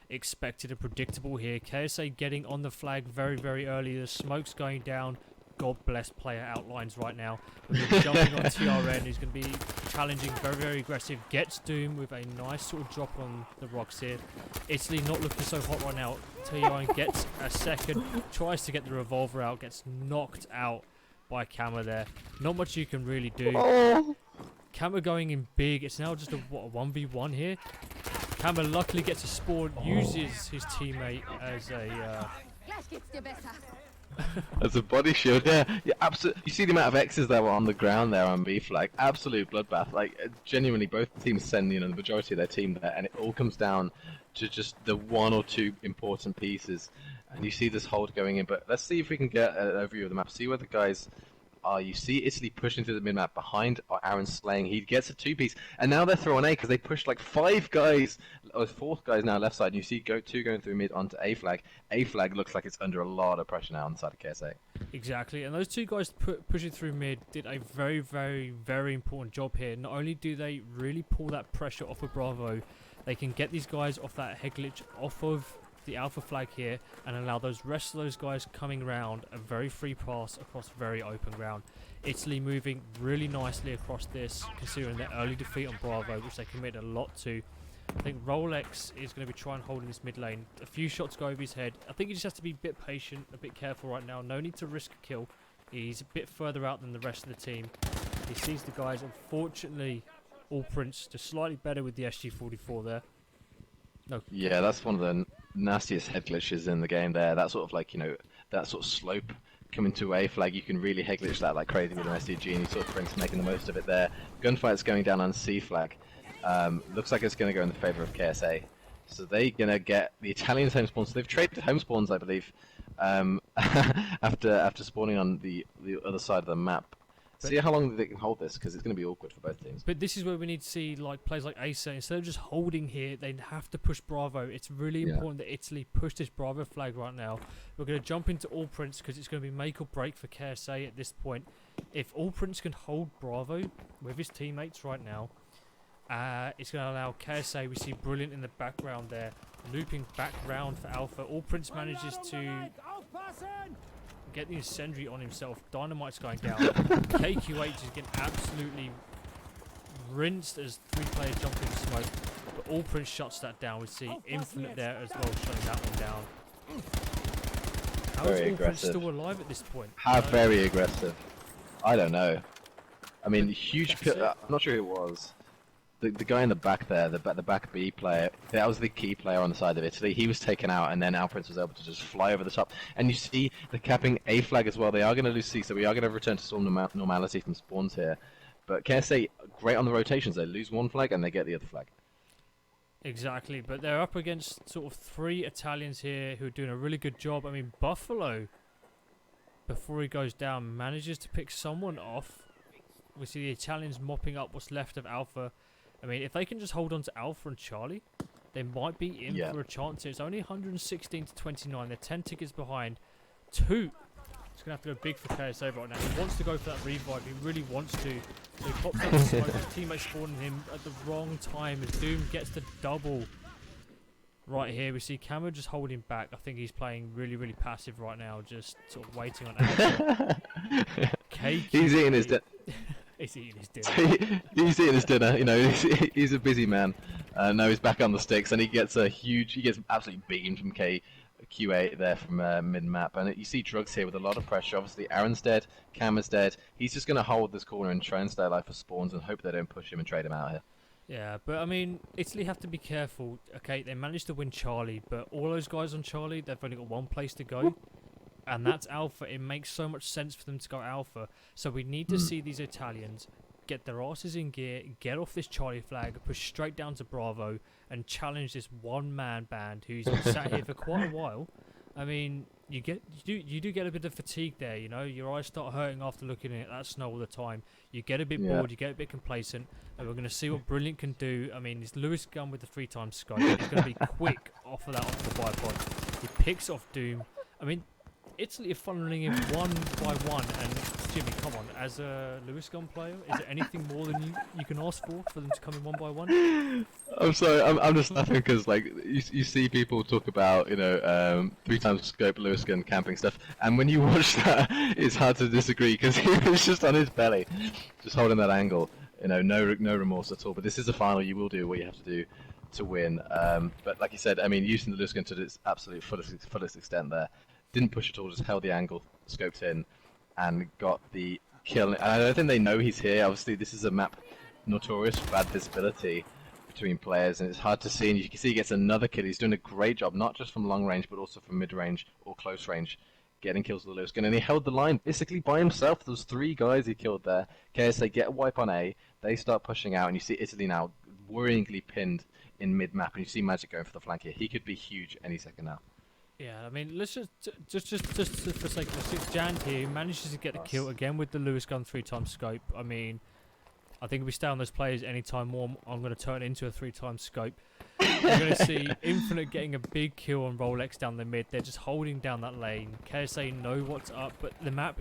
expected and predictable here. KSA getting on the flag very, very early. The smoke's going down. God bless player outlines right now. We're jumping on TRN. He's going to be challenging, very, very aggressive. Gets Doom with a nice sort of drop on the rocks here. Italy not looking so hot right now. TRN gets a second, tries to get the revolver out, gets knocked out by Kama there. Not much you can really do. Kama going in big. It's now just a 1v1 here. Kama luckily gets a spawn, uses his teammate as a...
As a body shield, yeah, absolutely. You see the amount of X's that were on the ground there on B flag. Absolute bloodbath. Like, genuinely, both teams send the majority of their team there, and it all comes down to just the 1 or 2 important pieces. And you see this hold going in, but let's see if we can get an overview of the map. See where the guys are. You see Italy pushing through the mid map behind Aaron slaying. He gets a 2-piece, and now they're throwing A because they pushed like 5 guys, or 4 guys now left side. And you see 2 going through mid onto A flag. A flag looks like it's under a lot of pressure now on the side of KSA.
Exactly, and those 2 guys pushing through mid did a very, very, very important job here. Not only do they really pull that pressure off of Bravo, they can get these guys off that head glitch, off of the alpha flag here, and allow those rest of those guys coming round a very free pass across very open ground. Italy moving really nicely across this, considering their early defeat on Bravo, which they committed a lot to. I think Rolex is going to be trying holding this mid lane. A few shots go over his head. I think he just has to be a bit patient, a bit careful right now. No need to risk a kill. He's a bit further out than the rest of the team. He sees the guys. Unfortunately, All Prince just slightly better with the SG-44 there. No.
Yeah, that's one of the nastiest head glitches in the game there. That sort of that sort of slope coming to A flag, you can really head glitch that like crazy with an SDG, and he sort of Prince making the most of it there. Gunfight's going down on C flag. Looks like it's going to go in the favour of KSA. So they're going to get the Italians home spawns. So they've traded home spawns, I believe, after spawning on the other side of the map. See how long they can hold this, because it's going to be awkward for both teams.
But this is where we need to see like players like KSA. Instead of just holding here, they have to push Bravo. It's really important that Italy push this Bravo flag right now. We're going to jump into All Prince because it's going to be make or break for KSA at this point. If All Prince can hold Bravo with his teammates right now, it's going to allow KSA, we see Brilliant in the background there, looping back round for Alpha. All Prince manages to get the incendiary on himself. Dynamite's going down. KQH is getting absolutely rinsed as 3-player jumping smoke, but All Prince shuts that down. We see Infinite there as well, shutting that one down. How is All Prince still alive at this point?
How very aggressive. I don't know. I mean,
But
huge.
that's it.
I'm not sure who it was. The guy in the back there, the back B player, that was the key player on the side of Italy. He was taken out, and then Alprince was able to just fly over the top. And you see the capping A flag as well. They are going to lose C, so we are going to return to some normality from spawns here. But KSA, great on the rotations. They lose one flag and they get the other flag.
Exactly, but they're up against sort of 3 Italians here who are doing a really good job. I mean, Buffalo, before he goes down, manages to pick someone off. We see the Italians mopping up what's left of Alpha. I mean, if they can just hold on to Alpha and Charlie, they might be in for a chance here. It's only 116 to 29. They're 10 tickets behind. 2. It's going to have to go big for KSA right now. He wants to go for that revive. He really wants to. So he pops up the smoke. His teammates spawning him at the wrong time as Doom gets the double. Right here, we see Camo just holding back. I think he's playing really, really passive right now, just sort of waiting on Alpha.
He's eating his dinner.
He's eating his dinner.
He's eating his dinner. You know, he's a busy man. Now he's back on the sticks, and he gets absolutely beamed from QA there from mid-map. And you see Drugs here with a lot of pressure. Obviously, Aaron's dead, Cam is dead. He's just going to hold this corner and try and stay alive for spawns and hope they don't push him and trade him out here.
Yeah, but I mean, Italy have to be careful. Okay, they managed to win Charlie, but all those guys on Charlie, they've only got one place to go. And that's Alpha. It makes so much sense for them to go Alpha. So we need to see these Italians get their asses in gear, get off this Charlie flag, push straight down to Bravo, and challenge this one-man band who's been sat here for quite a while. I mean, you do get a bit of fatigue there, you know. Your eyes start hurting after looking at that snow all the time. You get a bit bored, you get a bit complacent, and we're going to see what Brilliant can do. I mean, it's Lewis gun with the 3x scope. He's going to be quick off of that onto the bipod. He picks off Doom. I mean, Italy are funneling in one by one, and Jimmy, come on, as a Lewis gun player, is there anything more than you can ask for them to come in one by one?
I'm sorry, I'm just laughing because like you see people talk about 3x scope Lewis gun camping stuff, and when you watch that, it's hard to disagree because he was just on his belly, just holding that angle. No remorse at all. But this is the final. You will do what you have to do to win. But like you said, I mean, using the Lewis gun to its absolute fullest extent there. Didn't push at all, just held the angle, scoped in, and got the kill. And I don't think they know he's here. Obviously, this is a map notorious for bad visibility between players, and it's hard to see. And you can see he gets another kill. He's doing a great job, not just from long range, but also from mid range or close range, getting kills with the Lewis gun. And he held the line basically by himself. There's 3 guys he killed there. KSA get a wipe on A. They start pushing out, and you see Italy now worryingly pinned in mid map. And you see Magic going for the flank here. He could be huge any second now.
Yeah, I mean, let's just for sake of 6 Jan here, he manages to get the kill again with the Lewis gun 3x scope. I mean, I think if we stay on those players anytime more, I'm going to turn it into a 3x scope. We're going to see Infinite getting a big kill on Rolex down the mid. They're just holding down that lane. KSA know what's up, but the map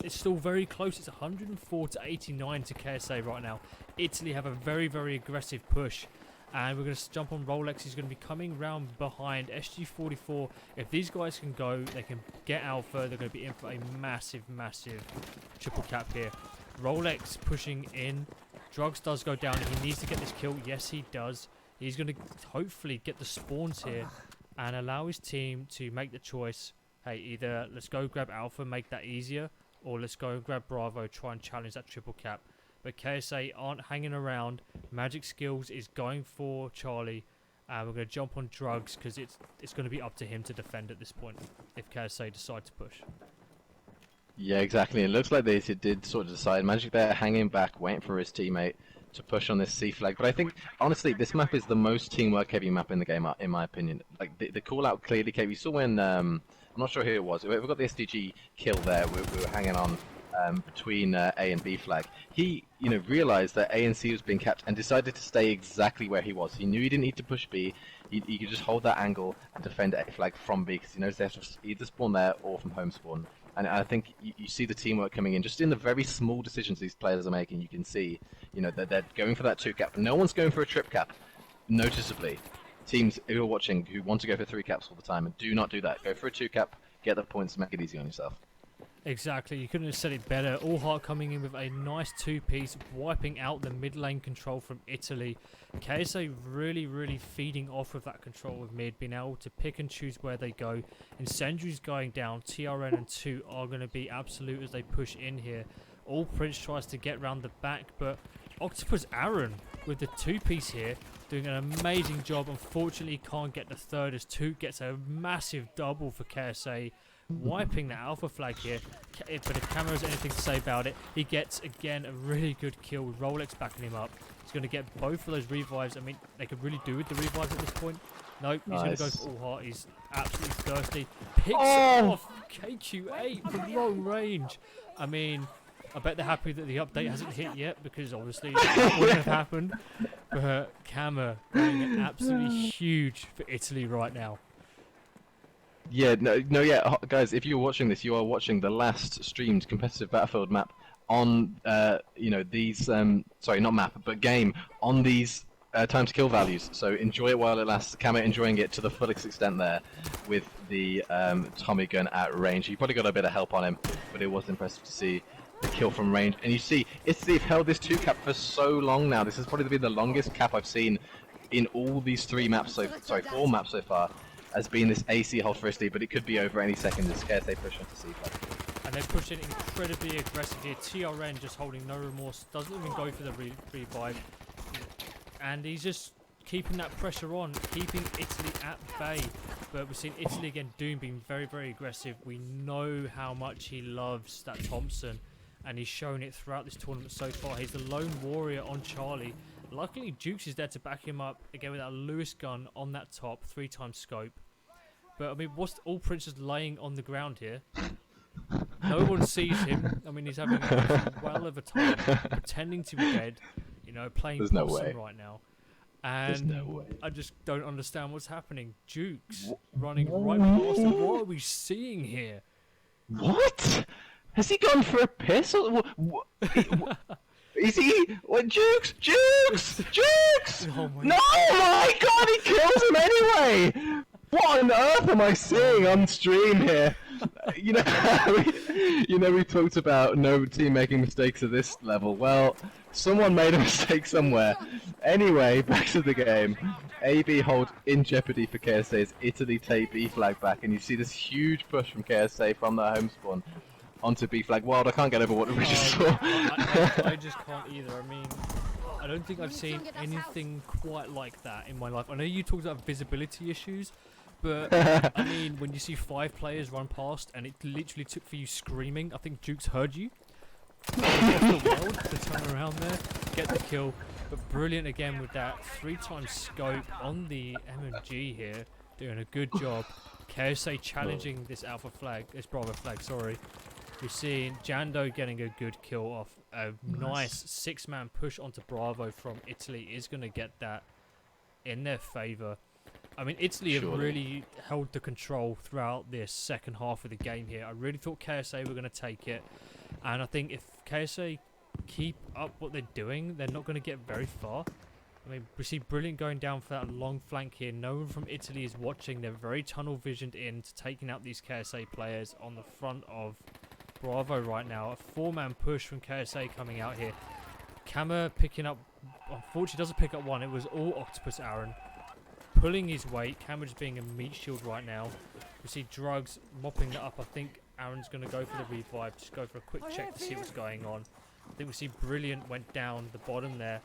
is still very close. It's 104 to 89 to KSA right now. Italy have a very, very aggressive push. And we're going to jump on Rolex. He's going to be coming round behind SG44. If these guys can go, they can get Alpha. They're going to be in for a massive, massive triple cap here. Rolex pushing in. Drugs does go down. He needs to get this kill. Yes, he does. He's going to hopefully get the spawns here and allow his team to make the choice. Hey, either let's go grab Alpha, make that easier, or let's go and grab Bravo, try and challenge that triple cap. But KSA aren't hanging around. Magic Skills is going for Charlie. And we're going to jump on Drugs because it's going to be up to him to defend at this point if KSA decide to push.
Yeah, exactly. It looks like they did sort of decide. Magic there hanging back, waiting for his teammate to push on this C flag. But I think, honestly, this map is the most teamwork heavy map in the game, in my opinion. Like, the call out clearly came. We saw when, I'm not sure who it was. We got the SDG kill there. We were hanging on between A and B flag. He, realized that A and C was being capped and decided to stay exactly where he was. He knew he didn't need to push B. He could just hold that angle and defend A flag from B because he knows they have to either spawn there or from home spawn. And I think you see the teamwork coming in just in the very small decisions these players are making. You can see, that they're going for that 2 cap. No one's going for a trip cap, noticeably. Teams who are watching who want to go for 3 caps all the time, and do not do that. Go for a 2 cap, get the points, make it easy on yourself.
Exactly, you couldn't have said it better. All Heart coming in with a nice two-piece, wiping out the mid lane control from Italy. KSA really feeding off of that control of mid, being able to pick and choose where they go. Incendiary's going down, TRN and 2 are going to be absolute as they push in here. All Prince tries to get round the back, but Octopus Aaron with the two-piece here, doing an amazing job. Unfortunately, can't get the third as 2 gets a massive double for KSA. Wiping the alpha flag here, but if Camera has anything to say about it, he gets again a really good kill with Rolex backing him up. He's going to get both of those revives. I mean, they could really do with the revives at this point. Nope, he's going to go for All Heart. He's absolutely thirsty. Picks off KQ8 from long range. I mean, I bet they're happy that the update hasn't hit yet, because obviously that wouldn't have happened. But Camera going absolutely huge for Italy right now.
Yeah, yeah, guys. If you're watching this, you are watching the last streamed competitive Battlefield map on, you know, these. Sorry, not map, but game on these time to kill values. So enjoy it while it lasts. Camo enjoying it to the fullest extent there, with the Tommy gun at range. You probably got a bit of help on him, but it was impressive to see the kill from range. And you see, Italy have held this 2 cap for so long now. This has probably been the longest cap I've seen in all these 4 maps so far. Has been this AC hold for Italy, but it could be over any second as KSA push onto C5.
And they're pushing incredibly aggressive here. TRN just holding no remorse, doesn't even go for the revive. And he's just keeping that pressure on, keeping Italy at bay. But we've seen Italy again, Doom being very aggressive. We know how much he loves that Thompson, and he's shown it throughout this tournament so far. He's the lone warrior on Charlie. Luckily, Jukes is there to back him up again with that Lewis gun on that top, 3x scope. But I mean, what's All Prince just laying on the ground here? No one sees him. I mean, he's having a well of a time, pretending to be dead. You know, playing possum right now. And I just don't understand what's happening. Jukes running right past him. What are we seeing here?
What? Has he gone for a piss? Is he? What? Jukes!
Oh
no, my God! He kills him anyway. What on earth am I seeing on stream here? You know, we talked about no team making mistakes at this level. Well, someone made a mistake somewhere. Anyway, back to the game. AB hold in jeopardy for KSA as Italy take B flag back, and you see this huge push from KSA from their home spawn onto B flag. Wild, I can't get over what we just saw.
I just can't either. I mean, I don't think I've seen anything quite like that in my life. I know you talked about visibility issues, but I mean, when you see 5 players run past and it literally took for you screaming, I think Jukes heard you off the world to turn around there, get the kill. But brilliant again with that 3x scope on the MMG here, doing a good job. KSA challenging this Bravo flag, sorry. We're seeing Jando getting a good kill off a nice 6-man push onto Bravo from Italy is going to get that in their favour. I mean, Italy have really held the control throughout this second half of the game here. I really thought KSA were going to take it. And I think if KSA keep up what they're doing, they're not going to get very far. I mean, we see Brilliant going down for that long flank here. No one from Italy is watching. They're very tunnel visioned in to taking out these KSA players on the front of Bravo right now. A 4-man push from KSA coming out here. Kama picking up, unfortunately doesn't pick up one. It was all Octopus Aaron pulling his weight. Kama just being a meat shield right now. We see Drugs mopping that up. I think Aaron's going to go for the revive. Just go for a quick check to see what's going on. I think we see Brilliant went down the bottom there.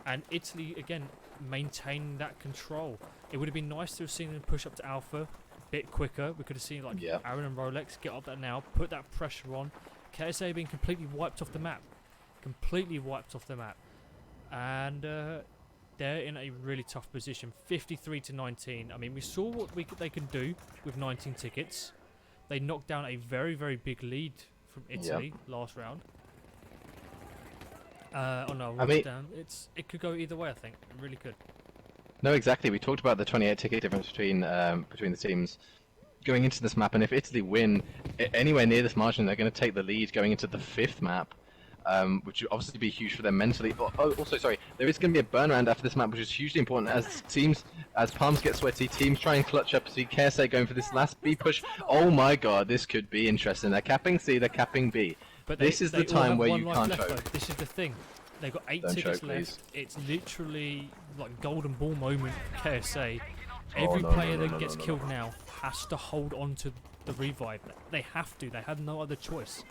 And Italy, again, maintaining that control. It would have been nice to have seen them push up to Alpha a bit quicker. We could have seen like Aaron and Rolex get up there now, put that pressure on. KSA being completely wiped off the map. And they're in a really tough position. 53-19. I mean, we saw what they can do with 19 tickets. They knocked down a very big lead from Italy last round. Oh no, down. It could go either way. I think it really could.
No, exactly. We talked about the 28 ticket difference between the teams going into this map, and if Italy win anywhere near this margin, they're going to take the lead going into the 5th map. which would obviously be huge for them mentally. Also, sorry, there is going to be a burn round after this map, which is hugely important as palms get sweaty, teams try and clutch up. See KSA going for this last B push. Oh my god, this could be interesting. They're capping C, they're capping B.
But
this is the time where you can't choke.
Though. This is the thing. They've got 8 tickets left. It's literally like golden ball moment for KSA. Every player that gets killed now has to hold on to the revive. They have to. They have no other choice.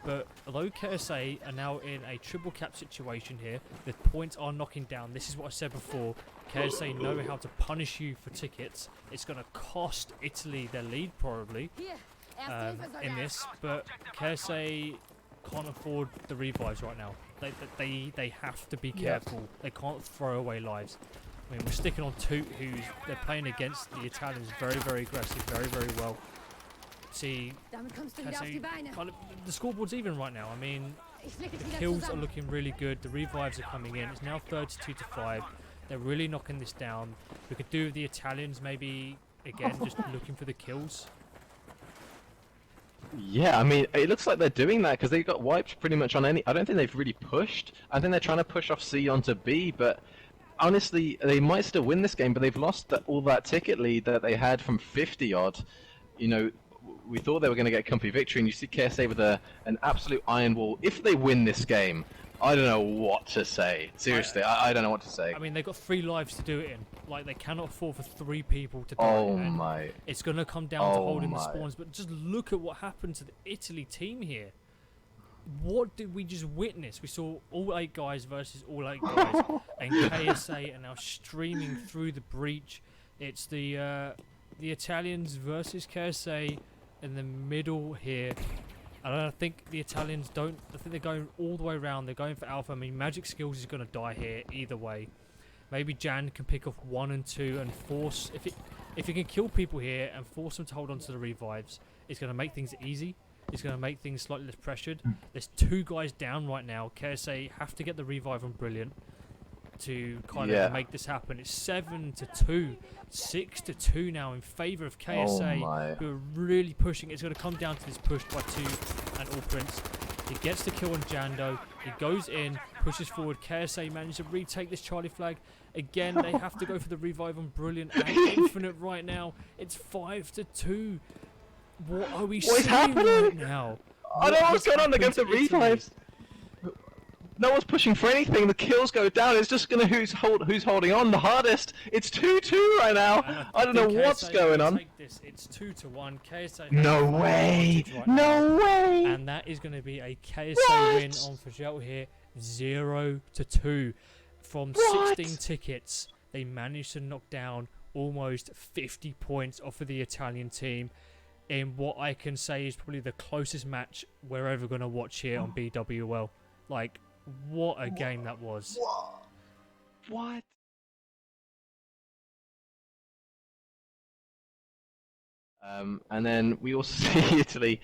But although KSA are now in a triple cap situation here, the points are knocking down. This is what I said before. KSA know how to punish you for tickets. It's going to cost Italy their lead probably in this, but KSA can't afford the revives right now. They have to be careful. They can't throw away lives. I mean, we're sticking on Toot, they're playing against the Italians very, very aggressive, very, very well. See, the scoreboard's even right now. I mean, the kills are looking really good. The revives are coming in. It's now 32-5. They're really knocking this down. We could do with the Italians maybe again, just looking for the kills.
Yeah, I mean, it looks like they're doing that because they got wiped pretty much on any. I don't think they've really pushed. I think they're trying to push off C onto B, but honestly, they might still win this game. But they've lost all that ticket lead that they had from 50 odd. You know, we thought they were going to get a comfy victory, and you see KSA with an absolute iron wall. If they win this game, I don't know what to say. Seriously, I don't know what to say.
I mean, they've got 3 lives to do it in. Like, they cannot afford for 3 people to die.
Oh my!
It's going to come down to holding the spawns. But just look at what happened to the Italy team here. What did we just witness? We saw all 8 guys versus all 8 guys, and KSA are now streaming through the breach. It's the Italians versus KSA in the middle here. And I think the Italians don't. I think they're going all the way around. They're going for alpha. I mean, Magic Skills is going to die here either way. Maybe Jan can pick off 1 and 2 and force. If he can kill people here and force them to hold on to the revives, it's going to make things easy. It's going to make things slightly less pressured. There's 2 guys down right now. KSA have to get the revive on Brilliant to kind of make this happen. It's 7-2, 6-2 now in favour of KSA, who are really pushing. It's going to come down to this push by 2 and All Prince. He gets the kill on Jando. He goes in, pushes forward. KSA manages to retake this Charlie flag. Again, they have to go for the revive on Brilliant and Infinite right now. It's 5-2. What are we seeing right now?
I don't know what's going on. They're going for revives. No one's pushing for anything. The kills go down. It's just gonna who's holding on the hardest. It's 2-2 right now. I don't know what's going on.
It's 2-1. KSA.
No way. No way.
And that is going to be a KSA win on Fragile here. 0-2 from 16 tickets. They managed to knock down almost 50 points off of the Italian team in what I can say is probably the closest match we're ever going to watch here on BWL. Like, what a game that was.
What? And then we also see Italy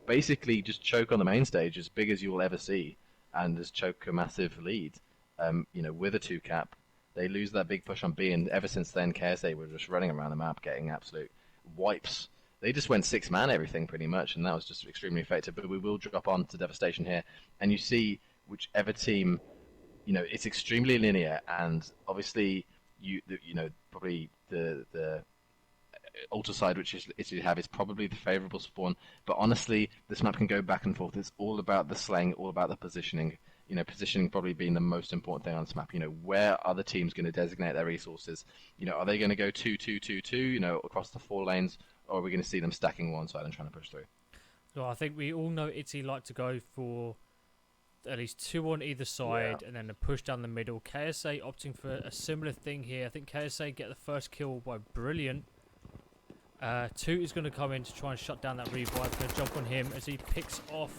basically just choke on the main stage, as big as you will ever see, and just choke a massive lead. You know, with a 2 cap, they lose that big push on B, and ever since then, KSA were just running around the map, getting absolute wipes. They just went 6-man everything pretty much, and that was just extremely effective. But we will drop on to Devastation here, and you see whichever team, you know, it's extremely linear, and obviously you know, probably the altar side which you have is probably the favorable spawn. But honestly, this map can go back and forth. It's all about the slaying, all about the positioning. You know, positioning probably being the most important thing on this map. You know, where are the teams going to designate their resources? You know, are they going to go 2-2-2-2, you know, across the 4 lanes, or are we going to see them stacking one side and trying to push through?
So I think we all know Italy like to go for at least 2 on either side, and then a push down the middle. KSA opting for a similar thing here. I think KSA get the first kill by Brilliant. Toot is going to come in to try and shut down that revive. Going to jump on him as he picks off.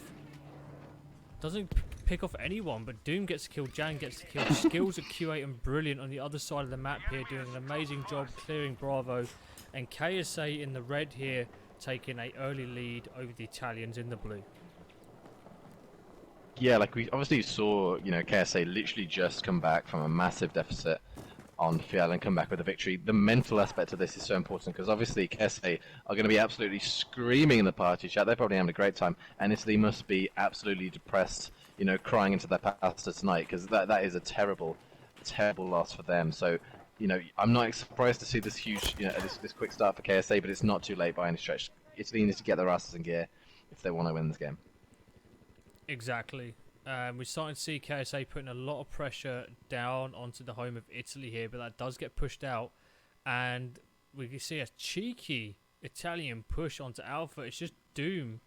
Doesn't pick off anyone, but Doom gets killed. Jan gets the kill. Skills are Q8 and Brilliant on the other side of the map here, doing an amazing job clearing Bravo. And KSA in the red here, taking an early lead over the Italians in the blue.
Yeah, like we obviously saw, you know, KSA literally just come back from a massive deficit on Fiel and come back with a victory. The mental aspect of this is so important because obviously KSA are going to be absolutely screaming in the party chat. They're probably having a great time, and Italy must be absolutely depressed, you know, crying into their pasta tonight, because that is a terrible, terrible loss for them. So, you know, I'm not surprised to see this huge, you know, this quick start for KSA, but it's not too late by any stretch. Italy needs to get their asses in gear if they want to win this game.
Exactly. We're starting to see KSA putting a lot of pressure down onto the home of Italy here, but that does get pushed out, and we can see a cheeky Italian push onto Alpha. It's just Doom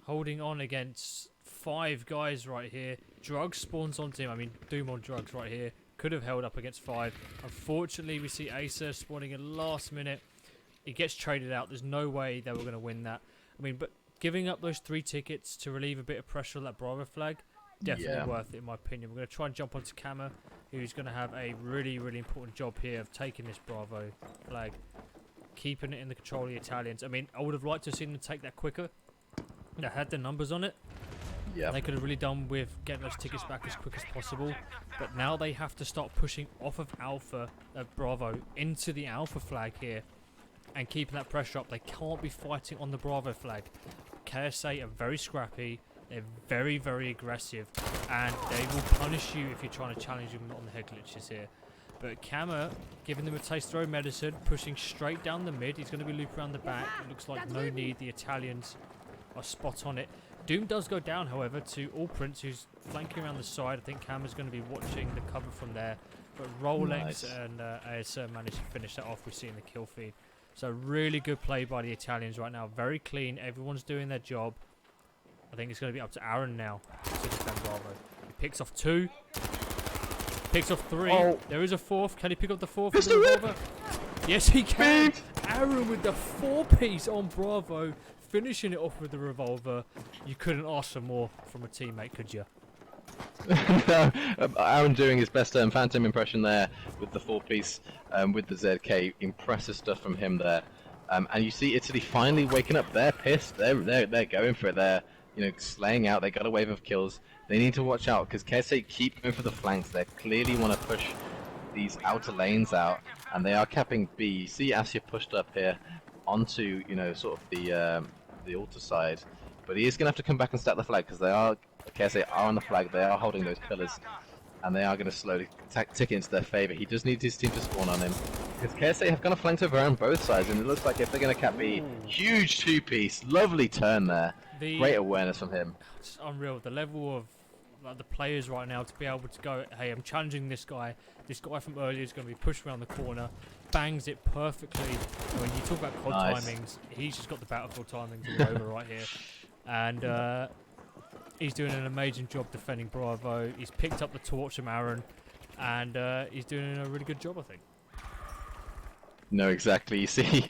holding on against 5 guys right here. Drugs spawns onto him. I mean, Doom on drugs right here. Could have held up against 5. Unfortunately, we see KSA spawning in last minute. He gets traded out. There's no way they were going to win that. I mean, but giving up those 3 tickets to relieve a bit of pressure on that Bravo flag, definitely worth it in my opinion. We're going to try and jump onto Kama, who's going to have a really, really important job here of taking this Bravo flag, keeping it in the control of the Italians. I mean, I would have liked to have seen them take that quicker. They had the numbers on it.
Yeah.
They could have really done with getting those tickets back as quick as possible. But now they have to start pushing off of Bravo into the Alpha flag here and keeping that pressure up. They can't be fighting on the Bravo flag. KSA are very scrappy. They're very, very aggressive. And they will punish you if you're trying to challenge them on the head glitches here. But Kama, giving them a taste throw medicine, pushing straight down the mid. He's going to be looped around the back. It looks like no need. The Italians are spot on it. Doom does go down, however, to All Prince, who's flanking around the side. I think Kama's going to be watching the cover from there. But Rolex and KSA managed to finish that off. We see in the kill feed. So really good play by the Italians right now. Very clean. Everyone's doing their job. I think it's going to be up to Aaron now to defend Bravo. He picks off 2. Picks off 3. Oh. There is a 4th. Can he pick up the 4th with the revolver? Yes, he can. Aaron with the 4-piece on Bravo. Finishing it off with the revolver. You couldn't ask for more from a teammate, could you?
No, Aaron doing his best Phantom impression there with the 4-piece with the ZK. Impressive stuff from him there. And you see Italy finally waking up. They're pissed. They're going for it. They're, you know, slaying out. They got a wave of kills. They need to watch out because KSA keep going for the flanks. They clearly want to push these outer lanes out, and they are capping B. You see Asya pushed up here onto, you know, sort of the altar side, but he is going to have to come back and stack the flag because KSA are on the flag. They are holding those pillars, and they are going to slowly tick it into their favor. He does need his team to spawn on him because KSA have kind of flanked over on both sides, and it looks like if they're going to cap B, huge 2-piece, lovely turn there. Great awareness from him.
It's unreal. The level of the players right now to be able to go, hey, I'm challenging this guy. This guy from earlier is going to be pushed around the corner. Bangs it perfectly. When you talk about COD timings, he's just got the Battlefield timings all over right here. And he's doing an amazing job defending Bravo. He's picked up the torch from Aaron, and he's doing a really good job, I think.
No, exactly. You see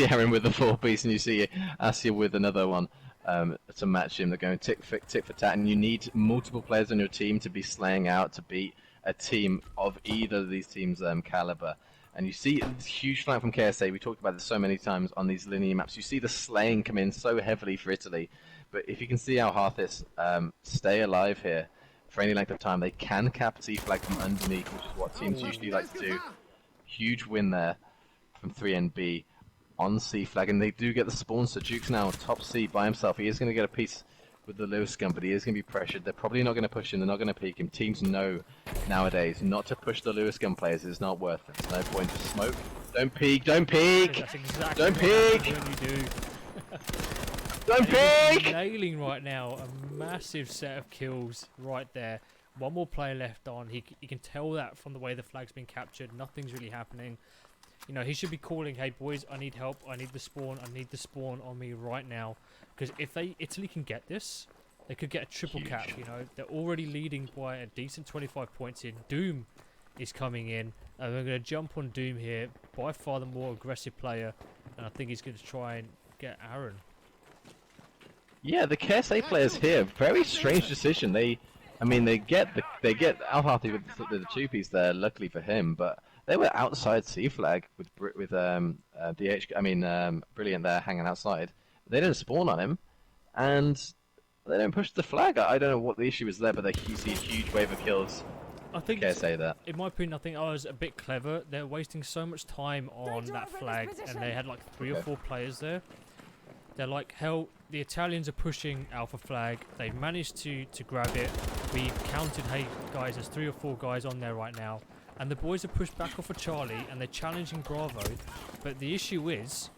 Aaron with the 4-piece, and you see Asya with another one to match him. They're going tick for tat, and you need multiple players on your team to be slaying out to beat a team of either of these teams' caliber. And you see this huge flank from KSA. We talked about this so many times on these linear maps. You see the slaying come in so heavily for Italy. But if you can see how Hearthis stay alive here for any length of time, they can cap C flag from underneath, which is what teams usually like to do. Huge win there from 3NB on C flag, and they do get the spawn. So Duke's now top C by himself. He is going to get a piece with the Lewis gun, but he is going to be pressured. They're probably not going to push him. They're not going to peek him. Teams know nowadays not to push the Lewis gun players. It's not worth it. There's no point to smoke. Don't peek. Don't peek.
That's exactly
don't peek.
What you do.
Don't peek.
Nailing right now a massive set of kills right there. One more player left on. He can tell that from the way the flag's been captured. Nothing's really happening. You know, he should be calling, hey boys, I need help. I need the spawn. I need the spawn on me right now. Because if Italy can get this, they could get a triple cap. You know, they're already leading by a decent 25 points in. Doom is coming in, and we're going to jump on Doom here. By far the more aggressive player, and I think he's going to try and get Aaron.
Yeah, the KSA players here, very strange decision. They get Al-Hathi with the 2-piece there, luckily for him, but they were outside C flag with Brilliant there hanging outside. They didn't spawn on him, and they don't push the flag. I don't know what the issue is there, but you see a huge wave of kills.
I think,
KSA there.
In my opinion, I think I was a bit clever. They're wasting so much time on that flag, and they had like 3 or 4 players there. They're like, hell, the Italians are pushing Alpha flag. They've managed to grab it. We've counted, hey guys, there's 3 or 4 guys on there right now. And the boys have pushed back off of Charlie and they're challenging Bravo. But the issue is,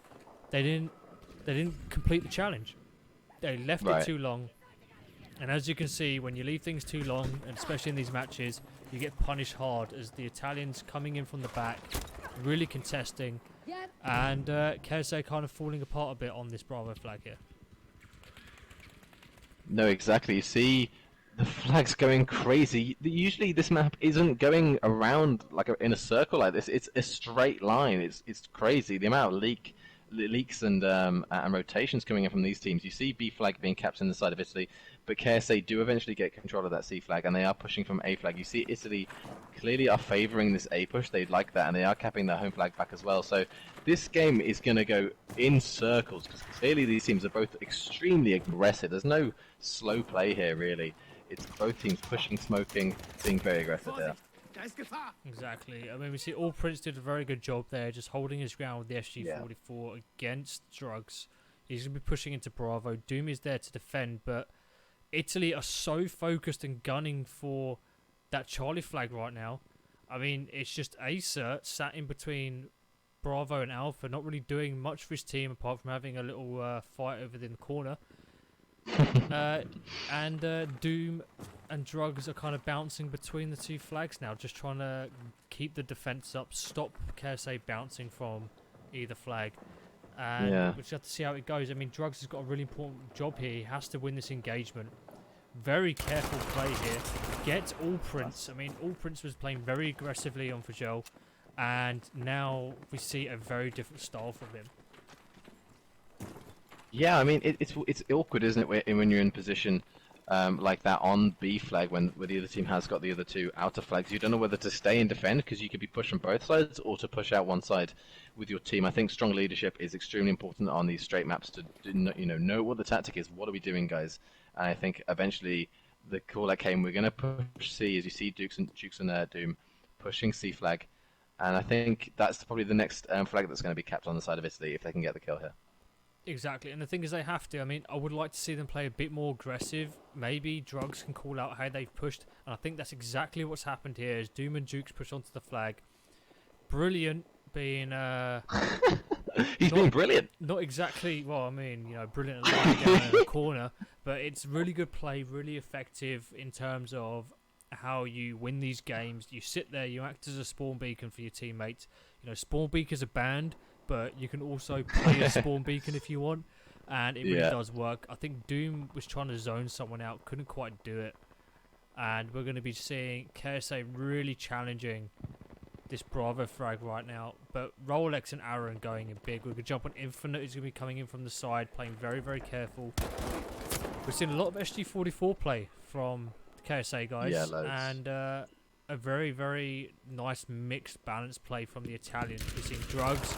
they didn't complete the challenge. They left it too long. And as you can see, when you leave things too long, and especially in these matches, you get punished hard as the Italians coming in from the back, really contesting, and KSA kind of falling apart a bit on this Bravo flag here.
No, exactly. You see the flag's going crazy. Usually this map isn't going around like in a circle like this. It's a straight line. It's crazy. The amount of leaks and rotations coming in from these teams. You see B flag being capped in the side of Italy, but KSA do eventually get control of that C flag, and they are pushing from A flag. You see Italy clearly are favouring this A push. They like that, and they are capping their home flag back as well. So this game is going to go in circles, because clearly these teams are both extremely aggressive. There's no slow play here, really. It's both teams pushing, smoking, being very aggressive there.
Exactly. I mean, we see All Prince did a very good job there, just holding his ground with the SG-44 against Drugs. He's going to be pushing into Bravo. Doom is there to defend, but Italy are so focused and gunning for that Charlie flag right now. I mean, it's just Acer sat in between Bravo and Alpha, not really doing much for his team apart from having a little fight over in the corner. And Doom and Drugs are kind of bouncing between the 2 flags now, just trying to keep the defense up, stop KSA bouncing from either flag. And we'll just have to see how it goes. I mean, Drugs has got a really important job here. He has to win this engagement. Very careful play here. Get All Prince. I mean, All Prince was playing very aggressively on Fajol, and now we see a very different style from him.
Yeah, I mean, it's awkward, isn't it, when you're in position like that on B flag when the other team has got the other 2 outer flags. You don't know whether to stay and defend because you could be pushed from both sides, or to push out one side with your team. I think strong leadership is extremely important on these straight maps to know what the tactic is. What are we doing, guys? And I think eventually the call that came, we're going to push C, as you see Dukes and Doom pushing C flag. And I think that's probably the next flag that's going to be capped on the side of Italy if they can get the kill here.
Exactly, and the thing is they have to. I mean, I would like to see them play a bit more aggressive. Maybe Drugs can call out how they've pushed, and I think that's exactly what's happened here as Doom and Jukes push onto the flag. Brilliant being...
He's been brilliant!
Not exactly, well, I mean, you know, brilliant lying down in the corner, but it's really good play, really effective in terms of how you win these games. You sit there, you act as a spawn beacon for your teammates. You know, spawn beacons are banned, but you can also play a spawn beacon if you want, and it really does work. I think Doom was trying to zone someone out, couldn't quite do it, and we're going to be seeing KSA really challenging this Bravo frag right now. But Rolex and Aaron going in big. We could jump on Infinite, who's going to be coming in from the side, playing very, very careful. We've seen a lot of SG-44 play from the KSA guys, and a very, very nice mixed balance play from the Italians. We've seen Drugs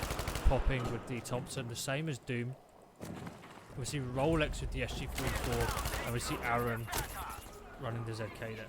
popping with the Thompson, the same as Doom. We see Rolex with the SG-44, and we see Aaron running the ZK there.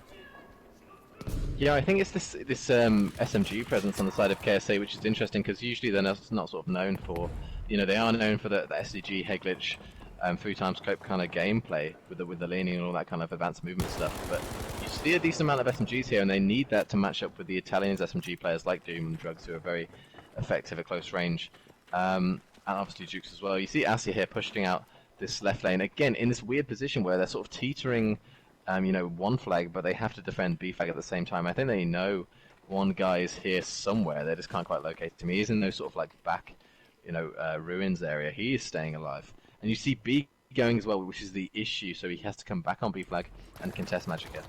Yeah, I think it's this SMG presence on the side of KSA, which is interesting because usually they're not sort of known for, they are known for the SDG, Heglitch, 3x scope kind of gameplay with the leaning and all that kind of advanced movement stuff. But you see a decent amount of SMGs here, and they need that to match up with the Italians SMG players like Doom and Drugs, who are very effective at close range, and obviously Jukes as well. You see Asia here pushing out this left lane again in this weird position where they're sort of teetering. One flag, but they have to defend B flag at the same time. I think they know one guy is here somewhere. They just can't quite locate him. He is in those sort of like back, ruins area. He is staying alive. And you see B going as well, which is the issue. So he has to come back on B flag and contest Magic here.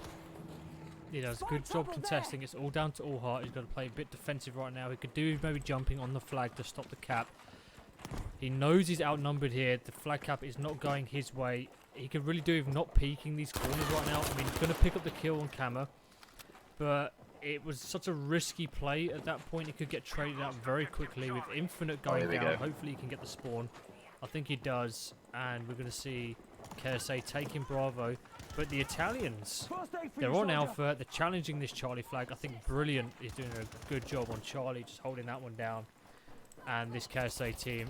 He does a good job contesting. It's all down to Allheart. He's got to play a bit defensive right now. He could do maybe jumping on the flag to stop the cap. He knows he's outnumbered here. The flag cap is not going his way. He could really do with not peeking these corners right now. I mean, he's going to pick up the kill on Kama, but it was such a risky play at that point. He could get traded out very quickly with Infinite going down. Hopefully he can get the spawn. I think he does, and we're going to see KSA taking Bravo. But the Italians, they're on Alpha. They're challenging this Charlie flag. I think Brilliant is doing a good job on Charlie, just holding that one down. And this KSA team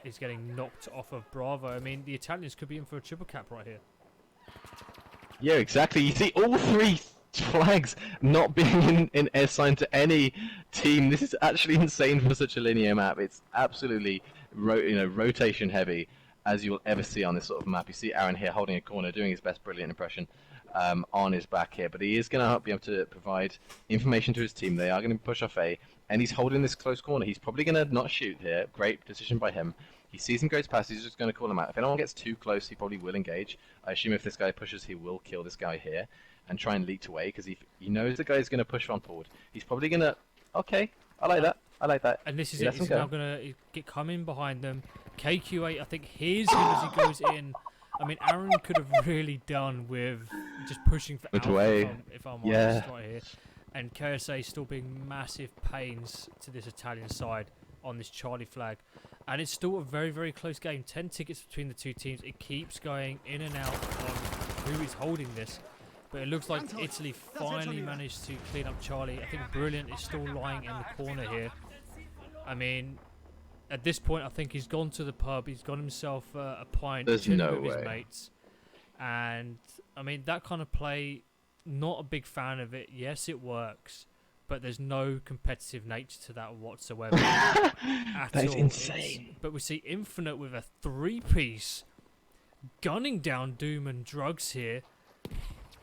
is getting knocked off of Bravo. I mean, the Italians could be in for a triple cap right here.
Yeah, exactly. You see all 3 flags not being assigned to any team. This is actually insane for such a linear map. It's absolutely rotation heavy as you'll ever see on this sort of map. You see Aaron here holding a corner, doing his best brilliant impression on his back here, but he is going to be able to provide information to his team. They are going to push off A, and he's holding this close corner. He's probably going to not shoot here. Great decision by him. He sees him goes past, he's just going to call him out. If anyone gets too close, he probably will engage. I assume if this guy pushes, he will kill this guy here and try and leak away, because he knows the guy's going to push on forward. He's probably going to... Okay, I like that. I like that.
And this is it. He's now going to get come in behind them. KQA, I think, hears him as he goes in. I mean, Aaron could have really done with just pushing for Alpha, if I'm honest right here. And KSA still being massive pains to this Italian side on this Charlie flag. And it's still a very, very close game. 10 tickets between the two teams. It keeps going in and out on who is holding this. But it looks like Italy finally managed to clean up Charlie. I think Brilliant is still lying in the corner here. I mean, at this point, I think he's gone to the pub. He's got himself a pint, chilling with his mates. And, I mean, that kind of play, not a big fan of it. Yes, it works. But there's no competitive nature to that whatsoever. That
is insane.
But we see Infinite with a 3-piece, gunning down Doom and Drugs here,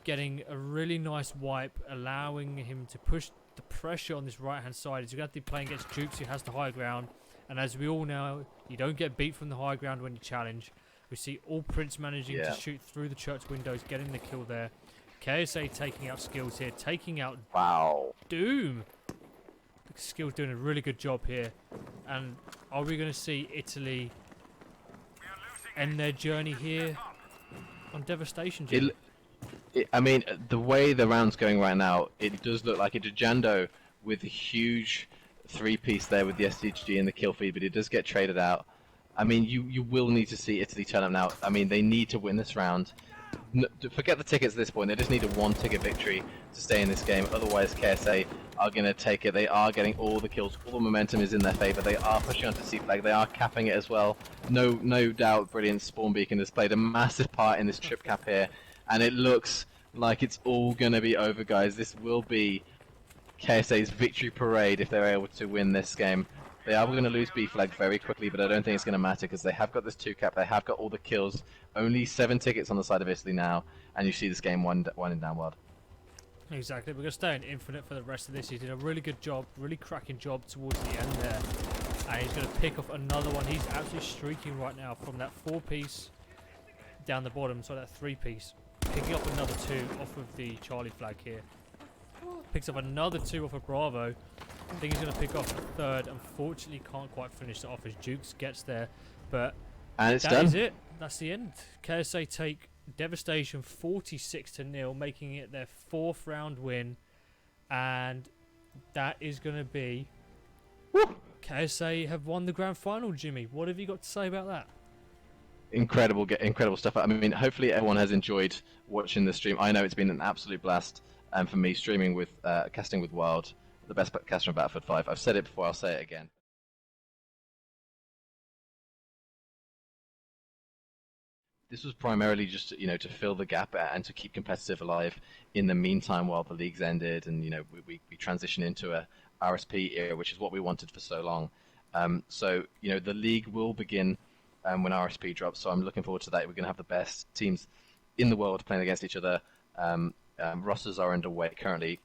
getting a really nice wipe, allowing him to push the pressure on this right-hand side. He's going to be playing against Jukes, who has the high ground. And as we all know, you don't get beat from the high ground when you challenge. We see all Prince managing to shoot through the church windows, getting the kill there. KSA taking out Skills here, taking out Doom. Skills doing a really good job here. And are we going to see Italy end their journey here on Devastation, Jim?
I mean, the way the round's going right now, it does look like a Jajando with a huge 3-piece there with the SDG and the kill feed, but it does get traded out. I mean, you will need to see Italy turn up now. I mean, they need to win this round. Forget the tickets at this point. They just need a 1-ticket victory to stay in this game. Otherwise, KSA are going to take it. They are getting all the kills. All the momentum is in their favour. They are pushing onto C flag. They are capping it as well. No doubt, Brilliant Spawn Beacon has played a massive part in this trip cap here. And it looks like it's all going to be over, guys. This will be KSA's victory parade if they're able to win this game. They are going to lose B flag very quickly, but I don't think it's going to matter because they have got this 2-cap. They have got all the kills. Only 7 tickets on the side of Italy now, and you see this game winding down wild.
Exactly. We're going to stay in Infinite for the rest of this. He did a really good job, really cracking job towards the end there. And he's going to pick off another one. He's absolutely streaking right now from that 4-piece down the bottom, so that 3-piece. Picking up another 2 off of the Charlie flag here. Picks up another 2 off of Bravo. I think he's going to pick off a 3rd. Unfortunately, can't quite finish it off as Jukes gets there. But
and it's
that
done.
is it. That's the end. KSA take Devastation 46-0, making it their 4th round win. And that is going to be... Woo! KSA have won the grand final, Jimmy. What have you got to say about that?
Incredible stuff. I mean, hopefully everyone has enjoyed watching the stream. I know it's been an absolute blast for me streaming with casting with Wild, the best caster in Battlefield 5. I've said it before, I'll say it again. This was primarily just to fill the gap and to keep competitive alive in the meantime while the leagues ended and we transition into a RSP era, which is what we wanted for so long. So the league will begin when RSP drops, so I'm looking forward to that. We're going to have the best teams in the world playing against each other. Rosters are underway currently,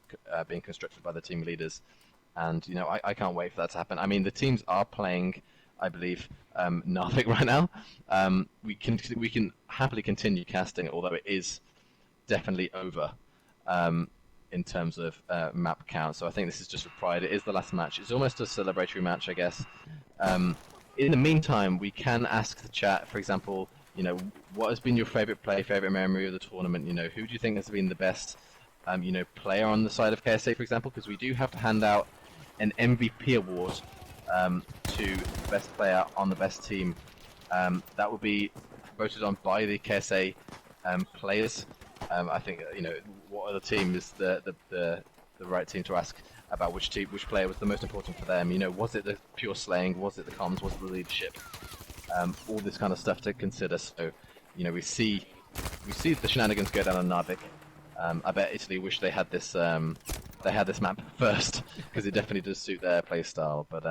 being constructed by the team leaders, and I can't wait for that to happen. I mean, the teams are playing, I believe, Narvik right now. We can happily continue casting, although it is definitely over in terms of map count. So I think this is just for pride. It is the last match. It's almost a celebratory match, I guess. In the meantime, we can ask the chat, for example, what has been your favorite play, favorite memory of the tournament? Who do you think has been the best, player on the side of KSA, for example? Because we do have to hand out an MVP award to the best player on the best team. That will be voted on by the KSA players. I think what other team is the right team to ask about which player was the most important for them. Was it the pure slaying? Was it the comms? Was it the leadership? all this kind of stuff to consider. So, you know, we see the shenanigans go down on Narvik. I bet Italy wish they had this map first, because it definitely does suit their play style. But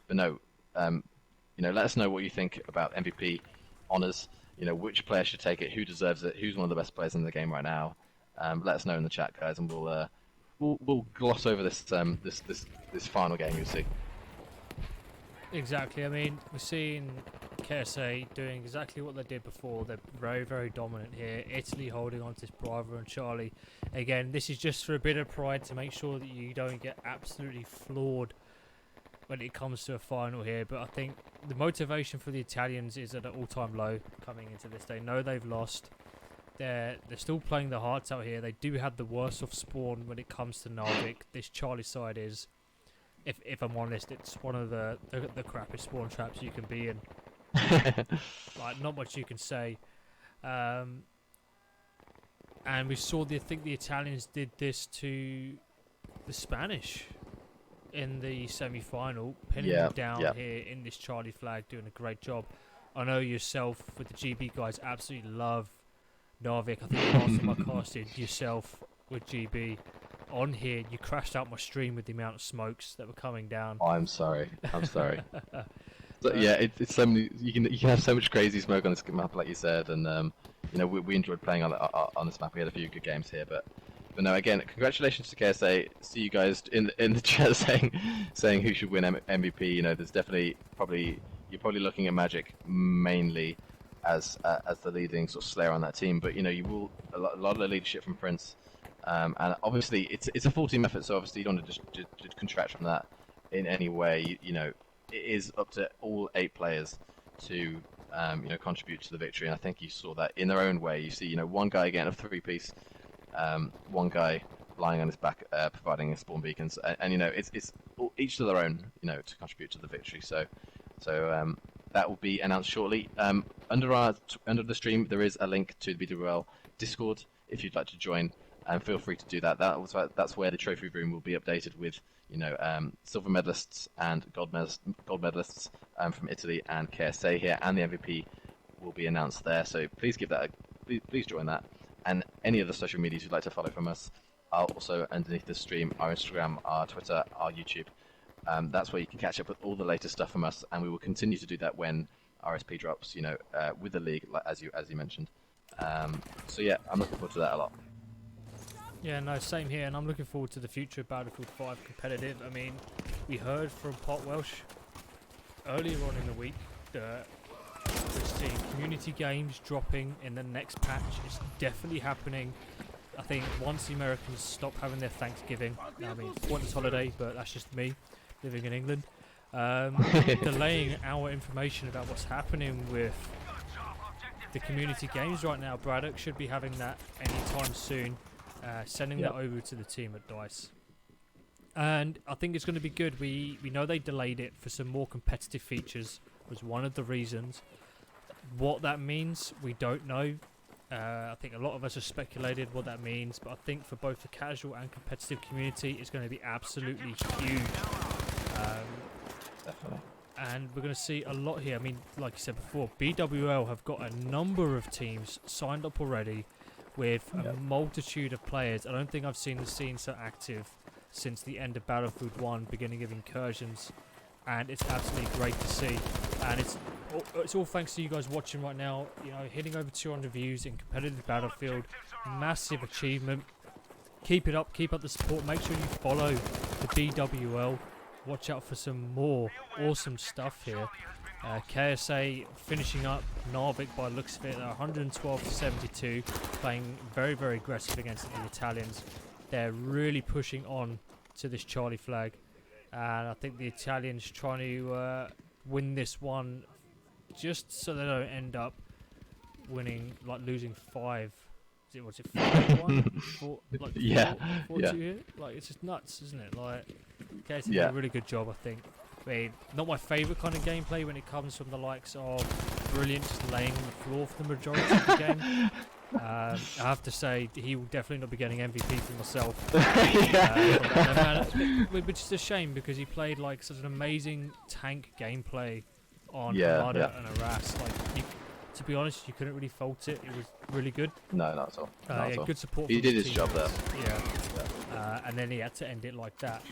no, you know, let us know what you think about MVP honors. You know, which player should take it, who deserves it, who's one of the best players in the game right now. Let us know in the chat, guys, and we'll gloss over this this final game. You'll see.
Exactly. I mean, we're seeing KSA doing exactly what they did before. They're very, very dominant here. Italy holding on to this Bravo and Charlie. Again, this is just for a bit of pride to make sure that you don't get absolutely floored when it comes to a final here. But I think the motivation for the Italians is at an all-time low coming into this. They know they've lost. They're still playing their hearts out here. They do have the worst of spawn when it comes to Narvik. This Charlie side is, if I'm honest, it's one of the crappiest spawn traps you can be in. Like, not much you can say. And we saw I think the Italians did this to the Spanish in the semi-final, pinning them down here in this Charlie flag, doing a great job. I know yourself with the GB guys absolutely love Narvik. I think the last time I casted yourself with GB on here, you crashed out my stream with the amount of smokes that were coming down.
Oh, I'm sorry. So, yeah, it's so many. You can have so much crazy smoke on this map, like you said, and you know, we enjoyed playing on this map. We had a few good games here, but no, again, congratulations to KSA. See you guys in the chat saying who should win MVP. You know, there's definitely you're probably looking at Magic mainly as the leading sort of slayer on that team, but you know, you will a lot of the leadership from Prince. And obviously, it's a full team effort, so obviously you don't want to just contract from that in any way. You know, it is up to all 8 players to you know, contribute to the victory, and I think you saw that in their own way. You see, you know, one guy getting a 3-piece, one guy lying on his back, providing spawn beacons, and you know, it's each to their own, you know, to contribute to the victory. So that will be announced shortly. Under the stream, there is a link to the BWL Discord if you'd like to join. And feel free to do that. That's where the trophy room will be updated with, you know, silver medalists and gold medalists from Italy and KSA here, and the MVP will be announced there. So please please join that. And any other social medias you'd like to follow from us are also underneath the stream: our Instagram, our Twitter, our YouTube. That's where you can catch up with all the latest stuff from us, and we will continue to do that when RSP drops. You know, with the league, like, as you mentioned. So yeah, I'm looking forward to that a lot.
Yeah, no, same here, and I'm looking forward to the future of Battlefield 5 competitive. I mean, we heard from Pot Welsh earlier on in the week that we're seeing community games dropping in the next patch. It's definitely happening. I think once the Americans stop having their Thanksgiving, I mean, pointless holiday, but that's just me living in England, delaying our information about what's happening with the community games right now. Braddock should be having that anytime soon. Sending that over to the team at DICE, and I think it's going to be good. We know they delayed it for some more competitive features, was one of the reasons. What that means, we don't know. I think a lot of us have speculated what that means, but I think for both the casual and competitive community, it's going to be absolutely huge.
Definitely.
And we're going to see a lot here. I mean, like you said before, BWL have got a number of teams signed up already, with a multitude of players. I don't think I've seen the scene so active since the end of Battlefield 1, beginning of incursions, and it's absolutely great to see. And it's all thanks to you guys watching right now. You know, hitting over 200 views in competitive Battlefield, massive achievement. Keep it up, keep up the support. Make sure you follow the BWL. Watch out for some more awesome stuff here. KSA finishing up Narvik by the looks of it, 112-72, playing very, very aggressive against the Italians. They're really pushing on to this Charlie flag, and I think the Italians trying to win this one just so they don't end up winning, like losing 5. What's it 5-1? Like 4-2 here? Like, it's just nuts, isn't it? Like, KSA did a really good job, I think. I mean, not my favourite kind of gameplay when it comes from the likes of Brilliant just laying the floor for the majority of the game. I have to say, he will definitely not be getting MVP for myself. Which is a shame, because he played like such an amazing tank gameplay on
Yeah,
Armada
yeah.
and Aras. Like, to be honest, you couldn't really fault it. It was really good.
No, not at all. Not at all.
Good support.
He
from
did his job there.
teammates. Yeah. And then he had to end it like that.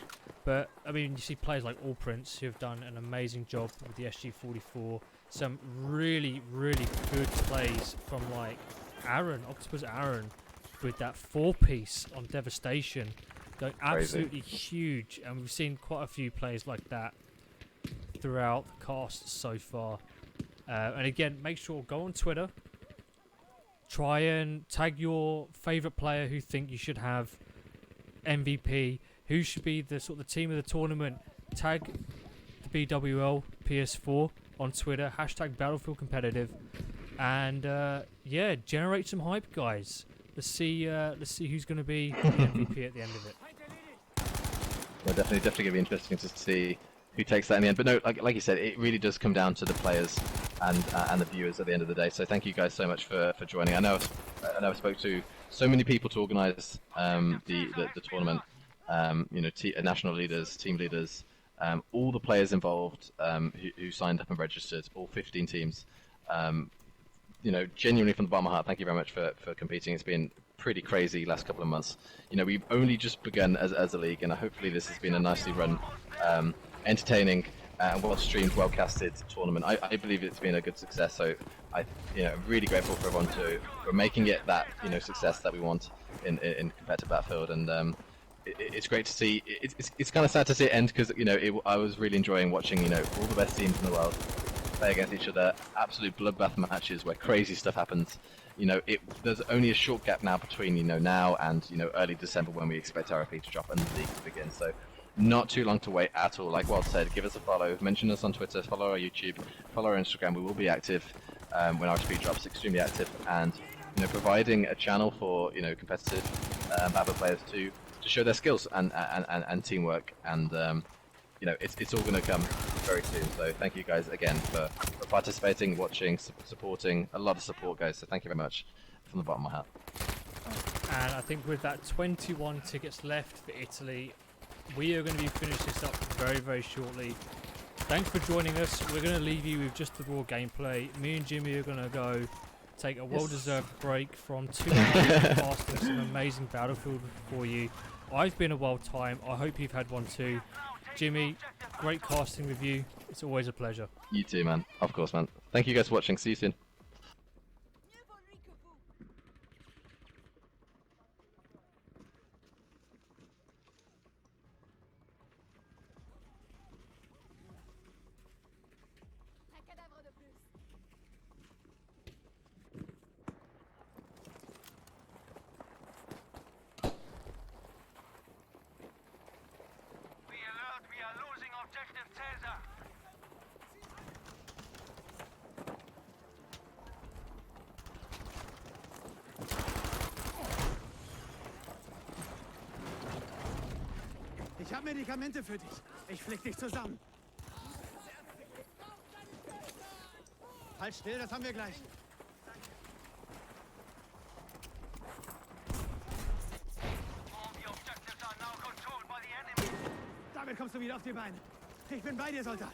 But I mean, you see players like All Prince who have done an amazing job with the SG-44. Some really, really good plays from like Aaron, Octopus Aaron, with that 4-piece on Devastation, going absolutely huge. And we've seen quite a few plays like that throughout the cast so far. And again, make sure go on Twitter. Try and tag your favourite player who think you should have MVP. Who should be the sort of the team of the tournament? Tag the BWL PS4 on Twitter. Hashtag Battlefield Competitive, and yeah, generate some hype, guys. Let's see who's going to be the MVP at the end of it.
Yeah, definitely going to be interesting to see who takes that in the end. But no, like you said, it really does come down to the players and the viewers at the end of the day. So thank you guys so much for joining. I know I spoke to so many people to organise the tournament. You know, national leaders, team leaders, all the players involved who signed up and registered, all 15 teams. You know, genuinely from the bottom of my heart, thank you very much for competing. It's been pretty crazy last couple of months. You know, we've only just begun as a league, and hopefully this has been a nicely run, entertaining, and well-streamed, well-casted tournament. I believe it's been a good success. So I'm really grateful for everyone for making it that success that we want in competitive Battlefield, and it's great to see. It's kind of sad to see it end because I was really enjoying watching all the best teams in the world play against each other. Absolute bloodbath matches where crazy stuff happens. There's only a short gap now between now and early December when we expect RFP to drop and the league to begin. So not too long to wait at all. Like Walt said, give us a follow, mention us on Twitter, follow our YouTube, follow our Instagram. We will be active when RFP drops, extremely active, and providing a channel for competitive Babel players to show their skills and teamwork, and it's all going to come very soon. So thank you guys again for participating, watching, supporting. A lot of support, guys. So thank you very much from the bottom of my heart.
And I think with that 21 tickets left for Italy, we are going to be finishing this up very, very shortly. Thanks for joining us. We're going to leave you with just the raw gameplay. Me and Jimmy are going to go take a well-deserved break from 2 hours of casting some amazing Battlefield for you. I've been a wild time. I hope you've had one too. Jimmy, great casting with you. It's always a pleasure.
You too, man. Of course, man. Thank you guys for watching. See you soon.
Un cadavre de plus.
We alert, we are losing objective Caesar.
Ich habe Medikamente für dich. Ich flick dich zusammen. Halt still, das haben wir gleich.
All the objectives are now controlled by the enemy.
Damit kommst du wieder auf die Beine. Ich bin bei dir, Soldat.